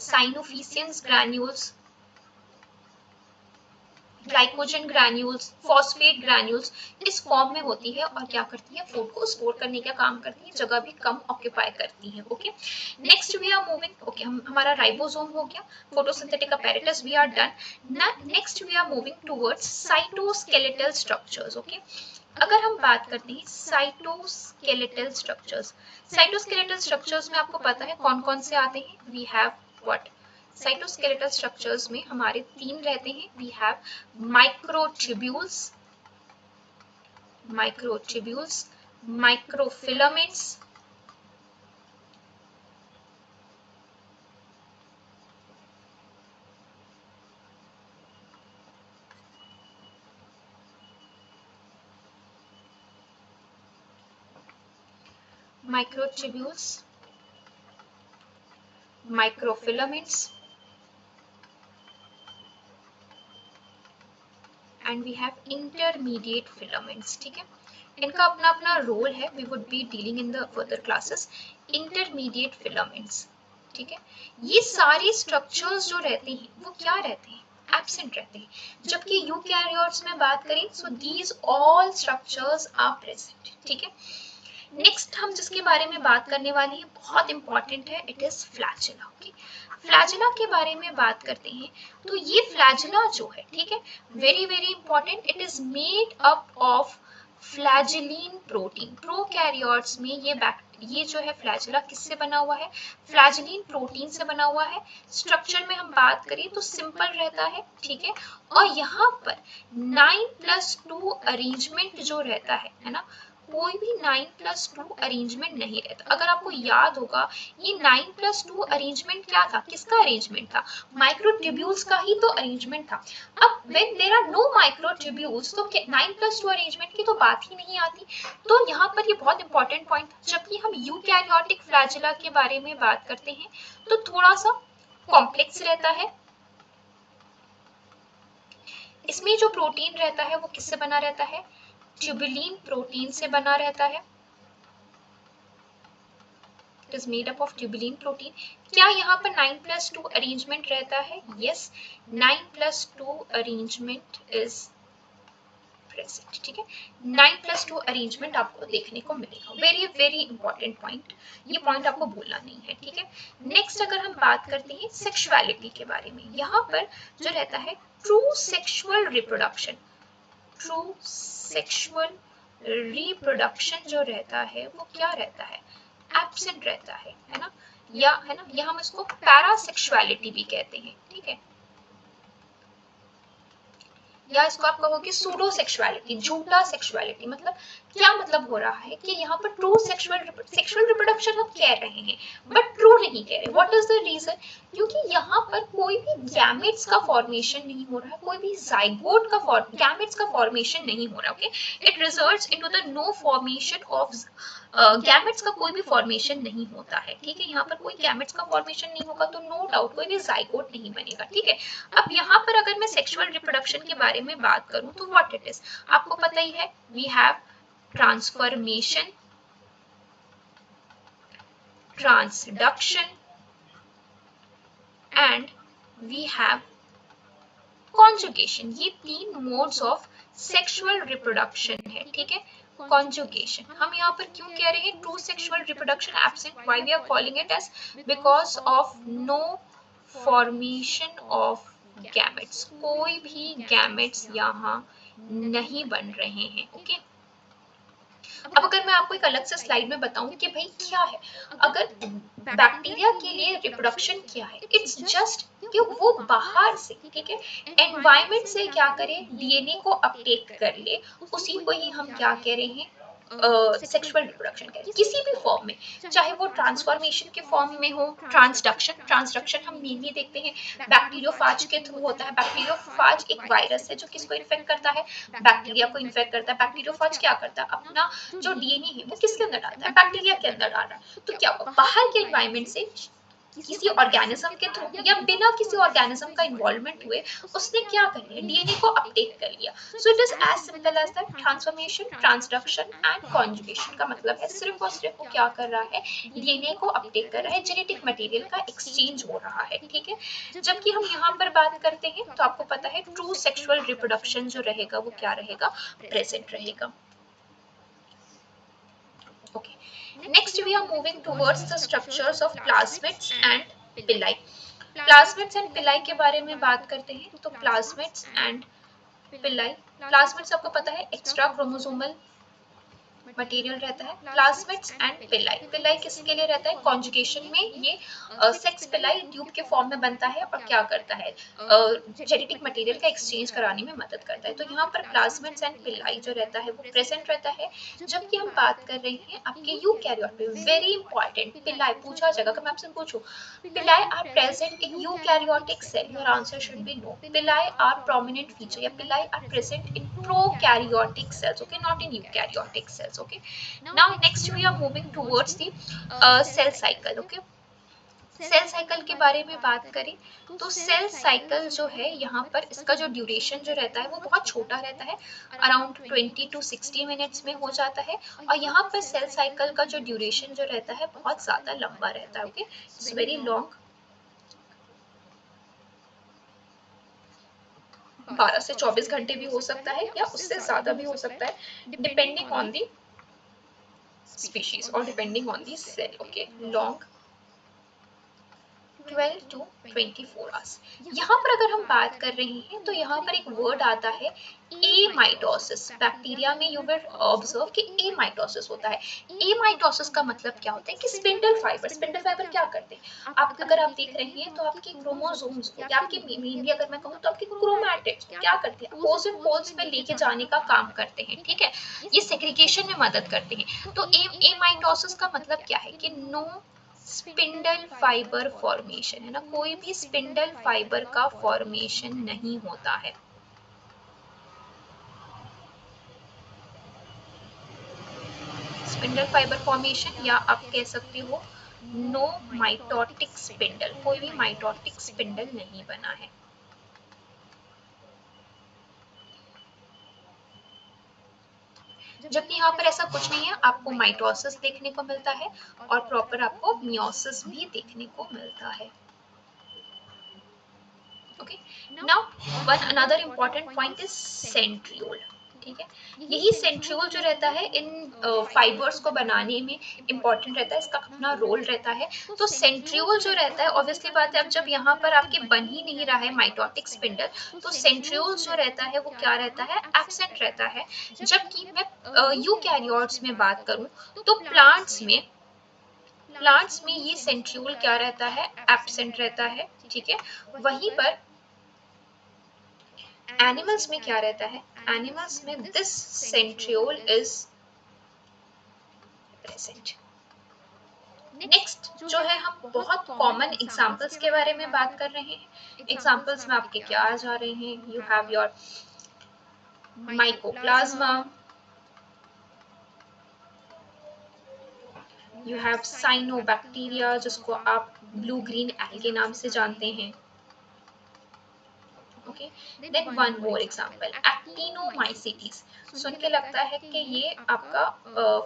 cyanophycean granules, glycogen granules, phosphate granules, इस फॉर्म में होती है और क्या करती है, फूड को स्टोर करने का काम करती है, जगह भी कम ऑक्यूपाई करती है। Okay, next we are moving, okay हमारा राइबोसोम हो गया, photosynthetic apparatus we are done. Next we are moving towards cytoskeletal structures. Okay, अगर हम बात करते हैं साइटोस्केलेटल स्ट्रक्चर्स, साइटोस्केलेटल स्ट्रक्चर्स में आपको पता है कौन कौन से आते हैं, we have what, cytoskeletal structures में हमारे तीन रहते हैं, we have microtubules, microtubules, microfilaments, microtubules, microfilaments, and we have intermediate filaments। ठीक है, इनका अपना अपना रोल है, we would be dealing in the further classes। intermediate filaments, ठीक है, ये सारे स्ट्रक्चर्स जो रहते हैं वो क्या रहते हैं, एब्सेंट रहते हैं, जबकि यूकैरियोट्स में बात करें so these all structures are present. ठीक है, नेक्स्ट हम जिसके बारे में बात करने वाले हैं बहुत इंपॉर्टेंट है, it is flagella. Okay, flagella के बारे में बात करते हैं तो ये फ्लैजेला जो है, ठीक है, very very important, it is made up of flagellin protein. Prokaryotes में ये जो है फ्लैजेला किससे बना हुआ है, फ्लैजेलिन प्रोटीन से बना हुआ है। स्ट्रक्चर में हम बात करें तो सिंपल रहता है, ठीक है, और यहाँ पर 9+2 अरेंजमेंट जो रहता है ना, कोई भी 9+2 अरेंजमेंट नहीं रहता। अगर आपको याद होगा ये 9+2 अरेंजमेंट क्या था, किसका अरेंजमेंट था, माइक्रोट्यूब्यूल्स का ही तो अरेंजमेंट था। अब when there are no microtubules तो 9+2 अरेंजमेंट की तो बात ही नहीं आती। तो यहाँ पर ये बहुत इंपॉर्टेंट पॉइंट था। जबकि हम यूकैरियोटिक फ्लैजेला के बारे में बात करते हैं तो थोड़ा सा कॉम्प्लेक्स रहता है, इसमें जो प्रोटीन रहता है वो किससे बना रहता है, ट्यूबुलिन प्रोटीन से बना रहता है। It is made up of tubulin protein। क्या यहाँ पर 9+2 अरेंजमेंट रहता है, यस, 9+2 अरेंजमेंट इज प्रेजेंट। ठीक है, 9+2 अरेंजमेंट आपको देखने को मिलेगा, वेरी वेरी इंपॉर्टेंट पॉइंट, ये पॉइंट आपको भूलना नहीं है। ठीक है, नेक्स्ट अगर हम बात करते हैं सेक्सुअलिटी के बारे में, यहाँ पर जो रहता है true sexual reproduction, true sexual reproduction जो रहता है वो क्या रहता है, एब्सेंट रहता है ना, या हम इसको पैरासेक्सुअलिटी भी कहते हैं। ठीक है, या इसको आप कहोगे सूडो सेक्सुअलिटी, झूठा सेक्सुअलिटी। मतलब क्या मतलब हो रहा है कि यहाँ पर ट्रू सेक्सुअल रिप्रोडक्शन हम कह रहे हैं बट ट्रू नहीं कह रहे। व्हाट इज द रीजन, क्योंकि यहाँ पर कोई भी गैमेट्स का फॉर्मेशन नहीं हो रहा है, कोई भी जाइगोट का गैमेट्स का फॉर्मेशन नहीं हो रहा। Okay, it results into the no formation of gametes का कोई भी फॉर्मेशन नहीं होता है। ठीक है, यहाँ पर कोई गैमेट्स का फॉर्मेशन नहीं होगा तो नो डाउट कोई भी जाइगोट नहीं बनेगा। ठीक है, अब यहाँ पर अगर मैं सेक्सुअल रिप्रोडक्शन के बारे में बात करूं तो व्हाट इट इज, आपको पता ही है, we have transformation, transduction and we have conjugation. ये तीन मोड्स ऑफ सेक्सुअल रिप्रोडक्शन है। ठीक है, conjugation हम यहाँ पर क्यों कह रहे हैं true sexual reproduction absent, why we are calling it as, because of no formation of gametes, कोई भी गैमेट्स यहाँ नहीं बन रहे हैं। ओके, अब अगर मैं आपको एक अलग से स्लाइड में बताऊं कि भाई क्या है, अगर बैक्टीरिया के लिए रिप्रोडक्शन क्या है, इट्स जस्ट कि वो बाहर से, ठीक है, एनवायरनमेंट से क्या करे, डीएनए को अपटेक कर ले, उसी को ही हम क्या कह रहे हैं, सेक्सुअल रिप्रोडक्शन कह रहे हैं, किसी भी फॉर्म में, चाहे वो ट्रांसफॉर्मेशन के फॉर्म में हो, ट्रांसडक्शन हम मेनली देखते हैं बैक्टीरियोफाज के थ्रू होता है। बैक्टीरियोफाज एक वायरस है जो किसको इन्फेक्ट करता है, बैक्टीरिया को इन्फेक्ट करता है। बैक्टीरियोफाज क्या करता है, अपना जो डीएनए है वो किसके अंदर डालता है, बैक्टीरिया के अंदर डाल रहा है। तो क्या होगा, बाहर के एनवायरनमेंट से किसी ऑर्गेनिज्म के थ्रू या बिना किसी ऑर्गेनिज्म का इन्वॉल्वमेंट हुए उसने क्या कर लिया, डीएनए को अपडेट कर लिया। So it is as simple as that, transformation, transduction and conjugation का मतलब है सिर्फ और सिर्फ वो क्या कर रहा है, डीएनए को अपडेट कर रहा है, जेनेटिक मटेरियल का एक्सचेंज हो रहा है, ठीक है। जबकि हम यहाँ पर बात करते हैं तो आपको पता है ट्रू सेक्सुअल रिप्रोडक्शन जो रहेगा वो क्या रहेगा, प्रेजेंट रहेगा। Okay. Next we are moving towards the structures of plasmids and villi. Plasmids and villi के बारे में बात करते हैं। तो plasmids and villi, plasmids आपको पता है एक्स्ट्रा क्रोमोसोमल मटेरियल रहता है। प्लाज्मिड्स एंड पिलाई, पिलाई किसके लिए रहता है, कॉन्जुगेशन में ये सेक्स पिलाई ट्यूब के फॉर्म में बनता है और क्या करता है, जेनेटिक मटेरियल का एक्सचेंज कराने में मदद करता है। तो यहाँ पर प्लाज्मिड्स एंड पिलाई जो रहता है वो प्रेजेंट रहता है। जबकि हम बात कर रहे हैं आपके यूकैरियोट में, वेरी इंपॉर्टेंट, पिलाई पूछा जाएगा, अगर मैं आपसे पूछूं pili are present in eukaryotic cell, your answer should be no. Pili are prominent feature या pili are present in prokaryotic cells, okay, not in eukaryotic cells, okay. Now next we are moving towards the cell cycle, okay. Cell cycle के बारे में बात करें तो सेल साइकिल जो है यहाँ पर इसका जो ड्यूरेशन जो रहता है वो बहुत छोटा रहता है, अराउंड 20 to 60 मिनट्स में हो जाता है। और यहाँ पर सेल साइकिल का जो ड्यूरेशन जो रहता है बहुत ज्यादा लंबा रहता है, ओके, इट्स वेरी लॉन्ग, 12 से 24 घंटे भी हो सकता है या उससे ज्यादा भी हो सकता है, डिपेंडिंग ऑन दी स्पीशीज और depending on the cell, okay, long 12 to 24 hours. यहाँ पर अगर हम बात कर रहे हैं तो यहाँ पर एक वर्ड आता है एमाइटोसिस। बैक्टीरिया में यू विल ऑब्जर्व कि एमाइटोसिस होता है। एमाइटोसिस का मतलब क्या होता है कि स्पिंडल फाइबर, स्पिंडल फाइबर क्या करते हैं, आप अगर आप देख रहे हैं तो आपके क्रोमोसोम्स को या आपके मेनली अगर मैं कहूँ तो आपके क्रोमैटिड्स को क्या करते हैं, अपोजिट पोल्स पे लेके जाने का काम करते हैं, ठीक है, ये सेग्रीगेशन में मदद करते हैं। तो एमाइटोसिस का मतलब क्या है कि नो स्पिंडल फाइबर फॉर्मेशन है ना, कोई भी स्पिंडल फाइबर का फॉर्मेशन नहीं होता है। स्पिंडल फाइबर फॉर्मेशन या आप कह सकते हो नो माइटोटिक स्पिंडल, कोई भी माइटोटिक स्पिंडल नहीं बना है। जबकि यहाँ पर ऐसा कुछ नहीं है, आपको माइटोसिस देखने को मिलता है और प्रॉपर आपको मियोसिस भी देखने को मिलता है। Okay. Now one another important point is centriole, ठीक है, यही सेंट्रियोल जो रहता है इन फाइबर्स को बनाने में इम्पॉर्टेंट रहता है, इसका अपना रोल रहता है। तो सेंट्रियोल जो रहता है ऑब्वियसली बात है, अब जब यहाँ पर आपके बन ही नहीं रहा है माइटोटिक स्पिंडल तो सेंट्रियोल जो रहता है वो क्या रहता है, एब्सेंट रहता है। जबकि मैं यूकैरियोट्स में बात करूँ तो प्लांट्स में ये सेंट्रियोल क्या रहता है, एब्सेंट रहता है, ठीक है। वहीं पर एनिमल्स में क्या रहता है, एनिमल्स में this centriole is present. Next जो है हम बहुत कॉमन एग्जांपल्स के बारे में बात कर रहे हैं। एग्जांपल्स में आपके क्या आ जा रहे हैं, you have your mycoplasma, you have cyanobacteria जिसको आप ब्लू ग्रीन एल्गे नाम से जानते हैं, okay. Then one more example, actinomycetes। सुन के लगता है कि ये आपका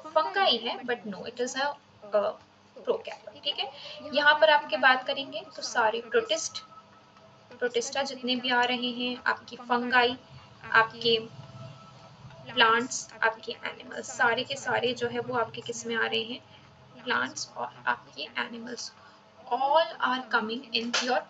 फंगाई है, but no, it is a prokaryote, ठीक है। यहाँ पर आपके बात करेंगे तो सारे प्रोटिस्टा जितने भी आ रहे हैं, आपकी फंगाई, आपके प्लांट्स, आपके एनिमल्स, सारे के सारे जो है वो आपके किस में आ रहे हैं, प्लांट्स और आपके animals, all are coming in your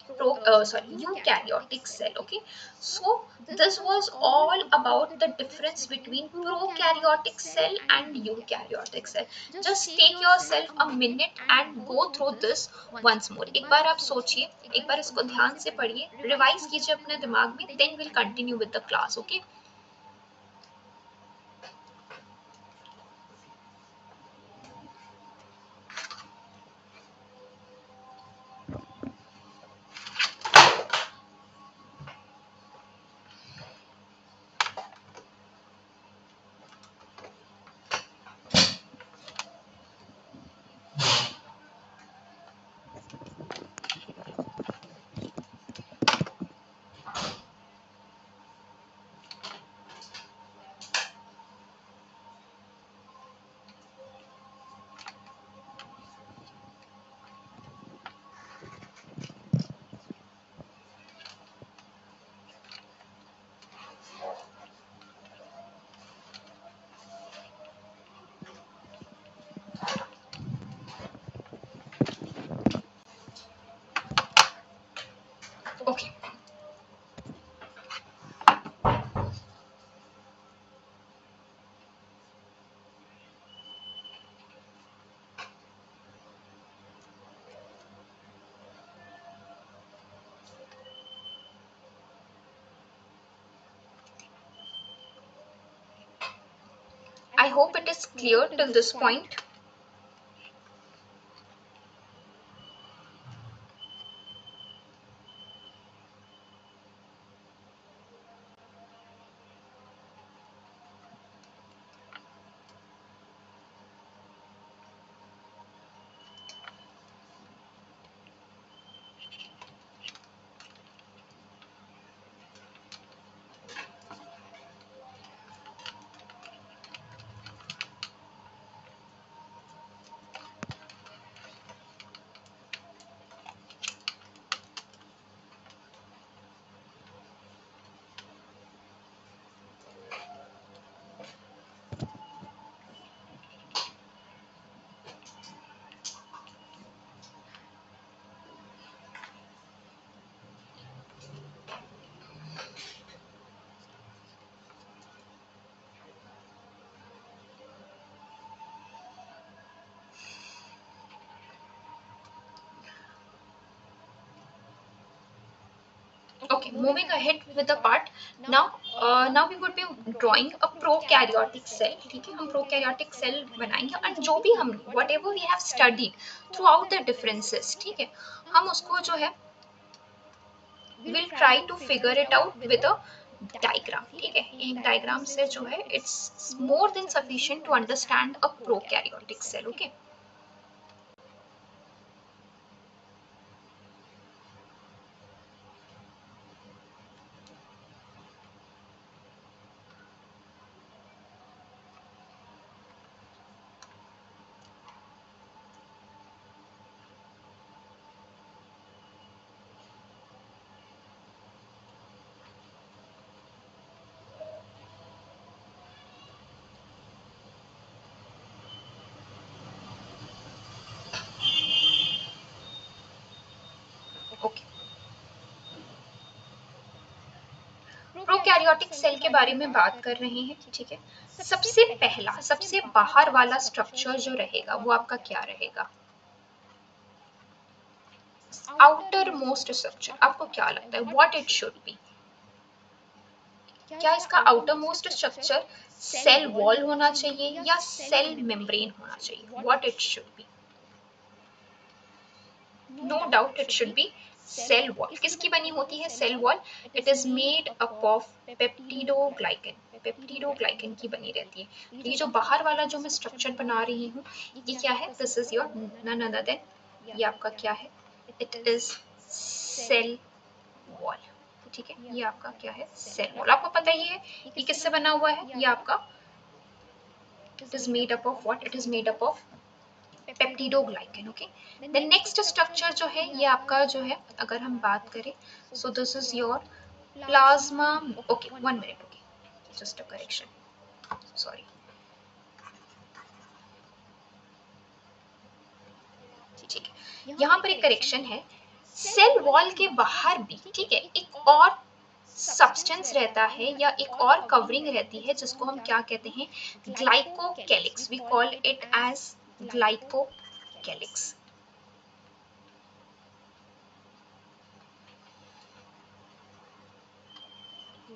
eukaryotic cell, okay. So this was all about the difference between prokaryotic cell and eukaryotic cell. Just take yourself a minute and go through this once more. एक बार आप सोचिए, एक बार इसको ध्यान से पढ़िए, रिवाइज कीजिए अपने दिमाग में, then we'll continue with the class, okay. hope it is clear till this point. Okay, moving ahead with the part now. Now we would be drawing a prokaryotic cell. ठीक है, हम prokaryotic cell बनाएंगे और जो भी हम whatever we have studied throughout the differences, ठीक है, हम उसको जो है we'll try to figure it out with a diagram. ठीक है, एक diagram से जो है it's more than sufficient to understand a prokaryotic cell. Okay. Prokaryotic cell के बारे में बात कर रहे हैं. ठीक है, सबसे पहला सबसे बाहर वाला स्ट्रक्चर जो रहेगा वो आपका क्या रहेगा? Outer most structure. आपको क्या लगता है व्हाट इट शुड बी? क्या इसका outermost structure cell wall होना चाहिए या सेल मेम्ब्रेन होना चाहिए? What it should be? No doubt it should be cell wall. किसकी बनी होती है cell wall? It is made up of peptidoglycan. Peptidoglycan की बनी रहती है. ये जो बाहर वाला जो मैं स्ट्रक्चर बना रही हूँ ये क्या है? This is your none other than, ये आपका क्या है? It is cell wall. ठीक है, ये आपका क्या है? Cell wall. आपको पता ही है ये किससे बना हुआ है? ये आपका it is made up of what? It is made up of peptidoglycan. Okay, the next structure जो है ये आपका जो है अगर हम बात करें so this is your plasma. Okay, 1 minute. Okay, just a correction, sorry. ठीक है, यहाँ पर एक करेक्शन है. सेल वॉल के बाहर भी, ठीक है, एक और सब्सटेंस रहता है या एक और कवरिंग रहती है जिसको हम क्या कहते हैं? Glycocalyx. We call it as glycocalyx.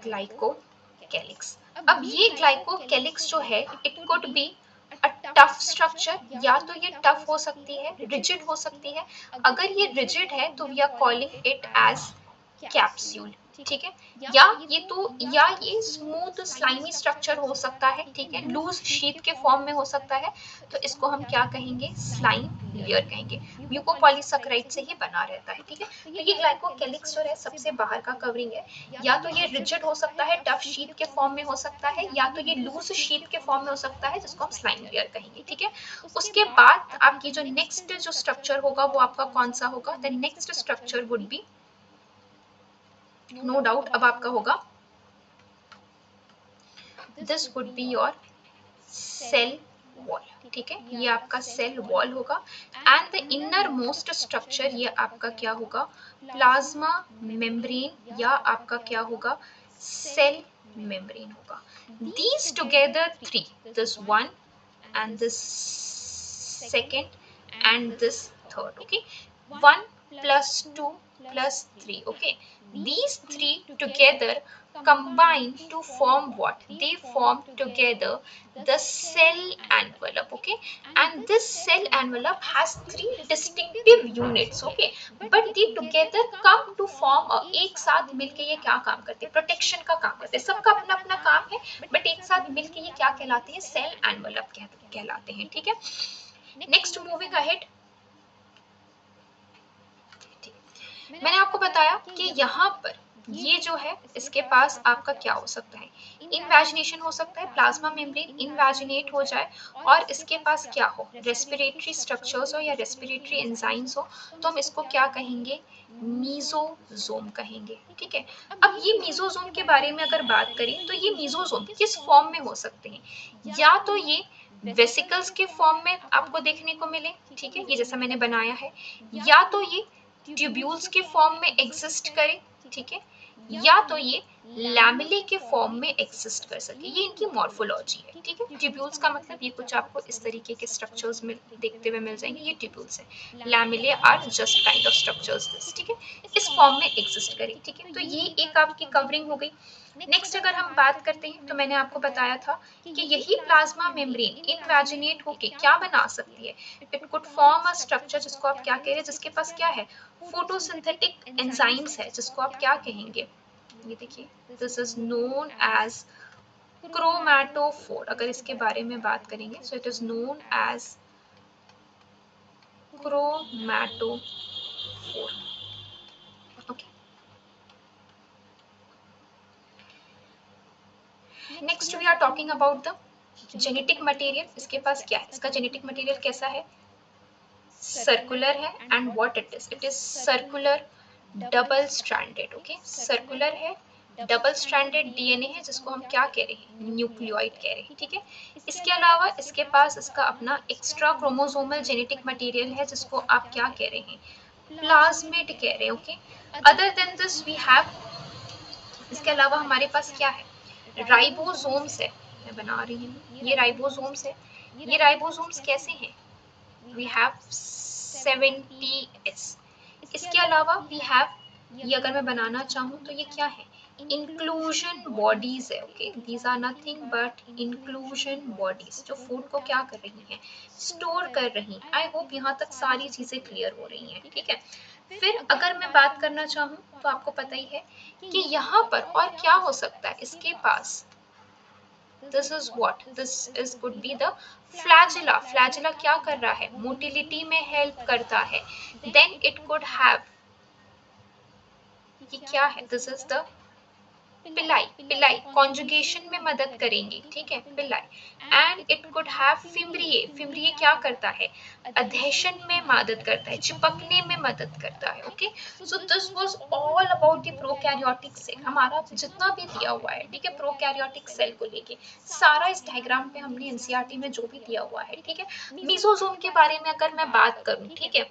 Glycocalyx. अब ये ग्लाइकोकैलिक्स जो है it could be a tough structure. या तो ये टफ हो सकती है, रिजिड हो सकती है. अगर ये रिजिड है तो we are calling it as capsule. ठीक है, या ये स्मूथ स्लाइमी स्ट्रक्चर हो सकता है. ठीक है, लूज शीट के फॉर्म में हो सकता है तो इसको हम क्या कहेंगे? स्लाइम लेयर कहेंगे. म्यूकोपॉलीसैकेराइड से ही बना रहता है. ठीक है, तो ये ग्लाइकोकैलिक्स जो है सबसे बाहर का कवरिंग है. या तो ये रिजिड हो सकता है, टफ शीट के फॉर्म में हो सकता है, या तो ये लूज शीट के फॉर्म में हो सकता है जिसको हम स्लाइम लेयर कहेंगे. ठीक है, उसके बाद आपकी जो नेक्स्ट जो स्ट्रक्चर होगा वो आपका कौन सा होगा? The next structure would be no doubt अब आपका होगा this would be your cell wall. ठीक है, ये आपका सेल वॉल होगा. And the innermost structure ये आपका क्या होगा? प्लाज्मा मेम्ब्रेन या आपका क्या होगा? सेल मेम्ब्रेन होगा. These together three, this one and this second and this third. Okay, 1 +2 +3. Okay, these three together combine to form what? They form together the cell envelope. Okay, and this cell envelope has three distinctive units. Okay, but they together come to form एक साथ मिलके ये क्या काम करते हैं? प्रोटेक्शन का काम करते हैं. सबका अपना अपना काम है, बट एक साथ मिलके ये क्या कहलाते हैं? सेल एनवलप कहलाते हैं. ठीक है, नेक्स्ट मूविंग अहेड. मैंने आपको बताया कि यहाँ पर ये जो है इसके पास आपका क्या हो सकता है? इनवैजिनेशन हो सकता है, प्लाज्मा मेम्ब्रेन इनवैजिनेट हो जाए और इसके पास क्या हो? रेस्पिरेटरी स्ट्रक्चर्स हो या रेस्पिरेटरी एंजाइम्स हो, तो हम इसको क्या कहेंगे? मीजोजोम कहेंगे. ठीक है, अब ये मीजोजोम के बारे में अगर बात करें तो ये मीजोजोम किस फॉर्म में हो सकते हैं? या तो ये वेसिकल्स के फॉर्म में आपको देखने को मिले, ठीक है, ये जैसा मैंने बनाया है, या तो ये ट्यूब्यूल्स के फॉर्म में एग्जिस्ट करे, ठीक है, या तो ये लैमेले के फॉर्म में एग्जिस्ट कर सके. ये इनकी मॉर्फोलॉजी है. ठीक है, ट्यूब्यूल्स का मतलब ये कुछ आपको इस तरीके के स्ट्रक्चर्स में देखते हुए मिल जाएंगे. ये ट्यूब्यूल्स है, lamellae are just kind of structures this. ठीक है, इस फॉर्म में एग्जिस्ट करे. ठीक है, तो ये एक आपकी कवरिंग हो गई. नेक्स्ट अगर हम बात करते हैं तो मैंने आपको बताया था कि यही प्लाज्मा मेम्ब्रेन इनवैजिनेट होके क्या बना सकती है? It could form a structure जिसको आप क्या कह रहे हैं, जिसके पास क्या है? फोटोसिंथेटिक एंजाइम्स है, जिसको आप क्या कहेंगे? ये देखिए, this is known as chromatophore. अगर इसके बारे में बात करेंगे so it is known as chromatophore. Okay, next we are talking about the genetic material. इसके पास क्या है? इसका जेनेटिक मटेरियल कैसा है? सर्कुलर है. And what it is circular double stranded. Okay, circular है, डबल स्ट्रैंडेड डीएनए है, जिसको हम क्या कह रहे हैं? न्यूक्लियोइड कह रहे हैं. ठीक है, इसके अलावा इसके पास इसका अपना एक्स्ट्रा क्रोमोसोमल जेनेटिक मटेरियल है, जिसको आप क्या कह रहे हैं? प्लाज्मिड कह रहे हैं. Okay, other than this we have, इसके अलावा हमारे पास क्या है? राइबोसोम्स है. मैं बना रही हूँ, ये राइबोसोम्स है. ये राइबोसोम्स कैसे हैं? We have 70s. इसके अलावा वी हैव, ये अगर मैं बनाना चाहूँ तो ये क्या है? इंक्लूजन बॉडीज है. Okay, these are nothing but inclusion bodies, जो फूड को क्या कर रही हैं? स्टोर कर रही हैं. आई होप यहाँ तक सारी चीजें क्लियर हो रही हैं. ठीक है, फिर अगर मैं बात करना चाहूँ तो आपको पता ही है कि यहाँ पर और क्या हो सकता है इसके पास? This is what? This is could be the flagella. Flagella क्या कर रहा है? मोटिलिटी में हेल्प करता है. Then it could have, ये क्या है? This is the पिलाई. पिलाई कॉन्जुगेशन में मदद करेंगी. ठीक है, pili. And it could have fimbriae. Fimbriae क्या करता है? अधेशन में मदद करता है, चिपकने में मदद करता है. Okay, so this was all about the prokaryotic cell. हमारा जितना भी दिया हुआ है, ठीक है, प्रोकैरियोटिक सेल को लेके सारा इस डायग्राम पे हमने एनसीईआरटी में जो भी दिया हुआ है. ठीक है, मीसोसोम के बारे में अगर मैं बात करूं, ठीक है,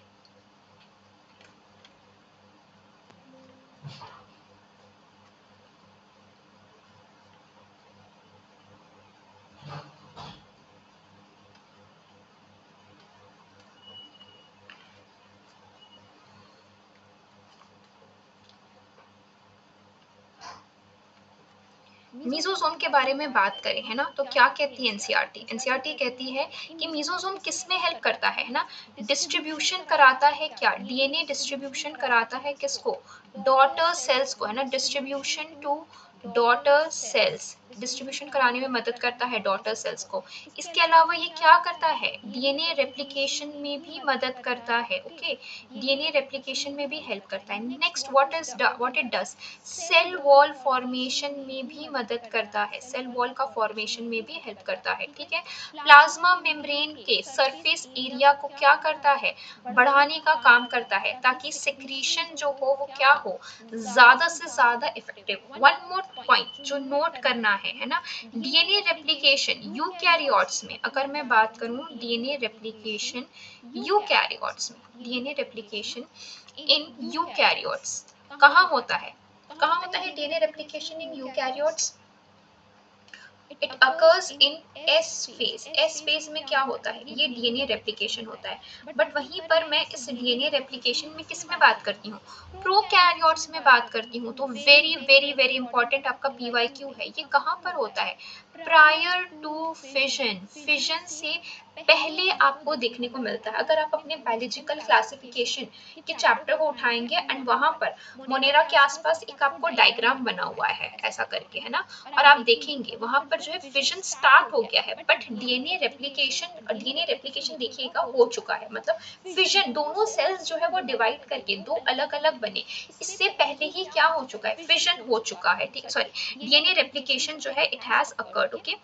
मीजोसोम के बारे में बात करें, है ना, तो क्या कहती है एनसीईआरटी? एनसीईआरटी कहती है कि मीजोसोम किस में हेल्प करता है ना? डिस्ट्रीब्यूशन कराता है. क्या? डीएनए डिस्ट्रीब्यूशन कराता है. किसको? डॉटर सेल्स को, है ना, distribution to daughter cells, distribution कराने में मदद करता है डॉटर सेल्स को. इसके अलावा ये क्या करता है? डीएनए रेप्लिकेशन में भी मदद करता है. ओके, डीएनए रेप्लिकेशन में भी हेल्प करता है. Next what it does? Cell wall formation में भी मदद करता है. सेल वॉल का फॉर्मेशन में भी हेल्प करता है. ठीक है, प्लाज्मा मेम्ब्रेन के सरफेस एरिया को क्या करता है? बढ़ाने का काम करता है, ताकि सेक्रीशन जो हो वो क्या हो? ज्यादा से ज्यादा इफेक्टिव. वन मोर पॉइंट जो नोट करना है ना, डीएनए रेप्लिकेशन यूकैरियोट्स में, अगर मैं बात करूं डीएनए रेप्लिकेशन यूकैरियोट्स में, डीएनए रेप्लिकेशन इन यूकैरियोट्स कहाँ होता है? कहाँ होता है DNA replication in eukaryotes? It occurs in S phase. S phase में क्या होता है, ये डीएनए रेप्लिकेशन होता है। बट वहीं पर मैं इस डीएनए रेप्लिकेशन में किस में बात करती हूँ, प्रोकैरियोट्स में बात करती हूँ। तो वेरी वेरी वेरी इंपॉर्टेंट आपका पीवाईक्यू है, ये कहाँ पर होता है, प्रायर टू फिजन। फिजन से पहले आपको देखने को मिलता है। अगर आप अपने बायोलॉजिकल क्लासिफिकेशन के चैप्टर को उठाएंगे एंड वहां पर मोनेरा के आसपास एक आपको डायग्राम बना हुआ है ऐसा करके, है ना, और आप देखेंगे वहां पर जो है फिजन स्टार्ट हो गया है, बट डीएनए रेप्लिकेशन देखिएगा हो चुका है। मतलब फिजन, दोनों सेल्स जो है वो डिवाइड करके दो अलग अलग बने, इससे पहले ही क्या हो चुका है, फिजन हो चुका है। ठीक, सॉरी, डीएनए रेप्लिकेशन जो है it has occurred. Okay,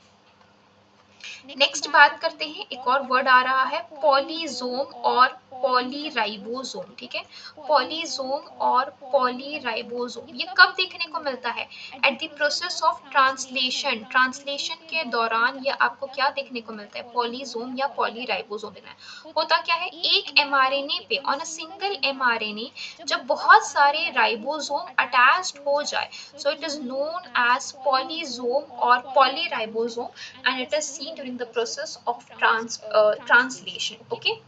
next बात करते हैं, एक और वर्ड आ रहा है पॉलीजोम और पॉलीराइबोसोम। ठीक है, पॉलीजोम और पॉलीराइबोसोम ये कब देखने को मिलता है, at the process of translation. Translation के दौरान ये आपको क्या देखने को मिलता है, पॉलीजोम या पॉलीराइबोसोम देखना है। होता क्या है, एक एमआरएनए पे, ऑन अ सिंगल एमआरएनए जब बहुत सारे राइबोसोम अटैच्ड हो जाए, so it is known as polysome और polyribosome and it is seen during the process of translation. Okay.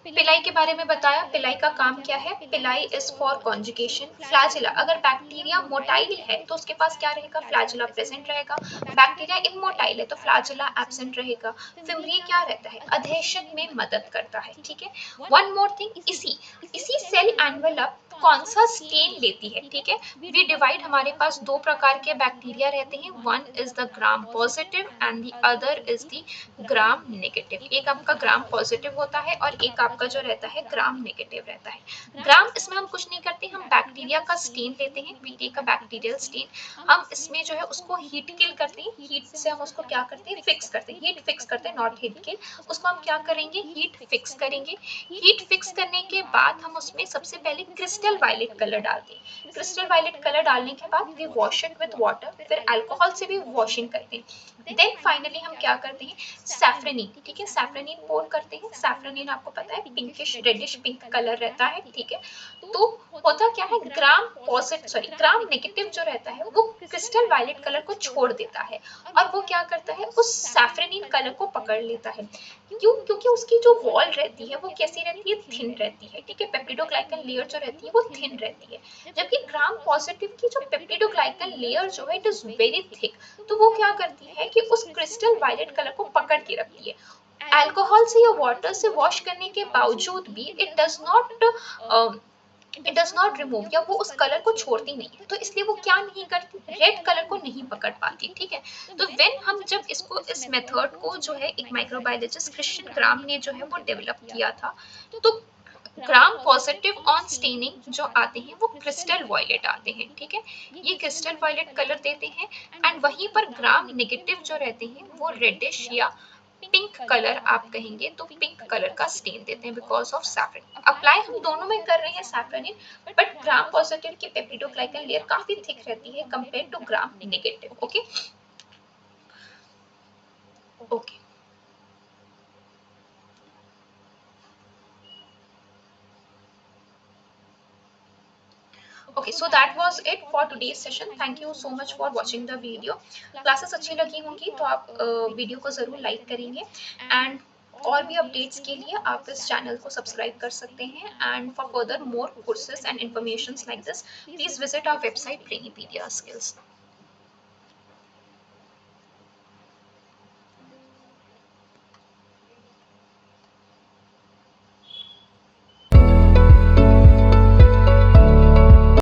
पिलाई के बारे में बताया, पिलाई का काम क्या है, पिलाई इज फॉर कॉन्जुगेशन। फ्लैजिला, अगर बैक्टीरिया मोटाइल है तो उसके पास क्या रहेगा, फ्लैजिला प्रेजेंट रहेगा। बैक्टीरिया इमोटाइल है तो फ्लैजिला एब्सेंट रहेगा। फिमरी क्या रहता है, अधेशन में मदद करता है। ठीक है, वन मोर थिंग, इसी सेल एनवेलप कौन सा स्टेन लेती है। ठीक है, वी डिवाइड, हमारे पास दो प्रकार के बैक्टीरिया रहते हैं, one is the gram positive and the other is the gram negative. एक आपका ग्राम पॉजिटिव होता है और एक आपका जो रहता है ग्राम नेगेटिव रहता है। ग्राम, इसमें हम कुछ नहीं करते, हम बैक्टीरिया का स्टेन लेते हैं, we take a bacterial stain. हम इसमें जो है उसको हीट किल करते हैं, हीट से हम उसको क्या करते हैं, फिक्स करते हैं, हीट फिक्स करते हैं, नॉट हीट किल। उसको हम क्या करेंगे, हीट फिक्स करेंगे। हीट फिक्स करने के बाद हम उसमें सबसे पहले क्रिस्टल वायलेट कलर डालते हैं। क्रिस्टल वायलेट कलर डालने के बाद we wash it with water, फिर अल्कोहल से भी वॉशिंग करते हैं। देन फाइनली हम क्या करते हैं, सैफ्रनीन। ठीक है, सैफ्रनीन पोर करते हैं। सैफ्रनीन आपको पता है पिंकिश रेडिश पिंक कलर रहता है। ठीक है, तो होता क्या है, ग्राम नेगेटिव जो रहता है वो क्रिस्टल वायलेट कलर को छोड़ देता है और वो क्या करता है, उस सैफ्रनीन कलर को पकड़ लेता है। क्यों, क्योंकि उसकी जो वॉल रहती है वो कैसी रहती है, थिन रहती है। ठीक है, पेप्टिडोग्लाइकन लेयर जो रहती है वो थिन रहती है, जबकि ग्राम पॉजिटिव की जो पेप्टिडोग्लाइकन लेयर जो है इट इज वेरी थिक। तो वो क्या करती है कि उस क्रिस्टल वायलेट कलर को पकड़ के रखती है। अल्कोहल से या वाटर से वॉश करने के बावजूद भी इट डज नॉट रिमूव, या वो उस कलर को छोड़ती नहीं है, तो इसलिए वो क्या नहीं करती, रेड कलर को नहीं पकड़ पाती। ठीक है, तो व्हेन हम जब इसको, इस मेथड को जो है एक माइक्रोबायोलॉजिस्ट क्रिश्चियन ग्राम ने जो है वो डेवलप किया था, तो ग्राम पॉजिटिव ऑन स्टेनिंग जो आते हैं वो क्रिस्टल वॉयलेट आते हैं। ठीक है, ये क्रिस्टल वॉयलेट कलर देते हैं एंड वहीं पर ग्राम नेगेटिव जो रहते हैं वो रेडिश या पिंक कलर आप कहेंगे, तो पिंक कलर का स्टेन देते हैं बिकॉज ऑफ सैफ्रन। अप्लाई हम दोनों में कर रहे हैं सैफ्रनिन, बट ग्राम पॉजिटिव की पेप्टिडोग्लाइकन लेयर काफी थिक रहती है compare to gram negative. Okay okay Okay, so that was it for today's session. Thank you so much for watching the video. Classes अच्छी लगी होंगी तो आप वीडियो को ज़रूर लाइक करेंगे एंड और भी अपडेट्स के लिए आप इस चैनल को सब्सक्राइब कर सकते हैं and for further more courses and information like this please visit our website Brainypedia skills.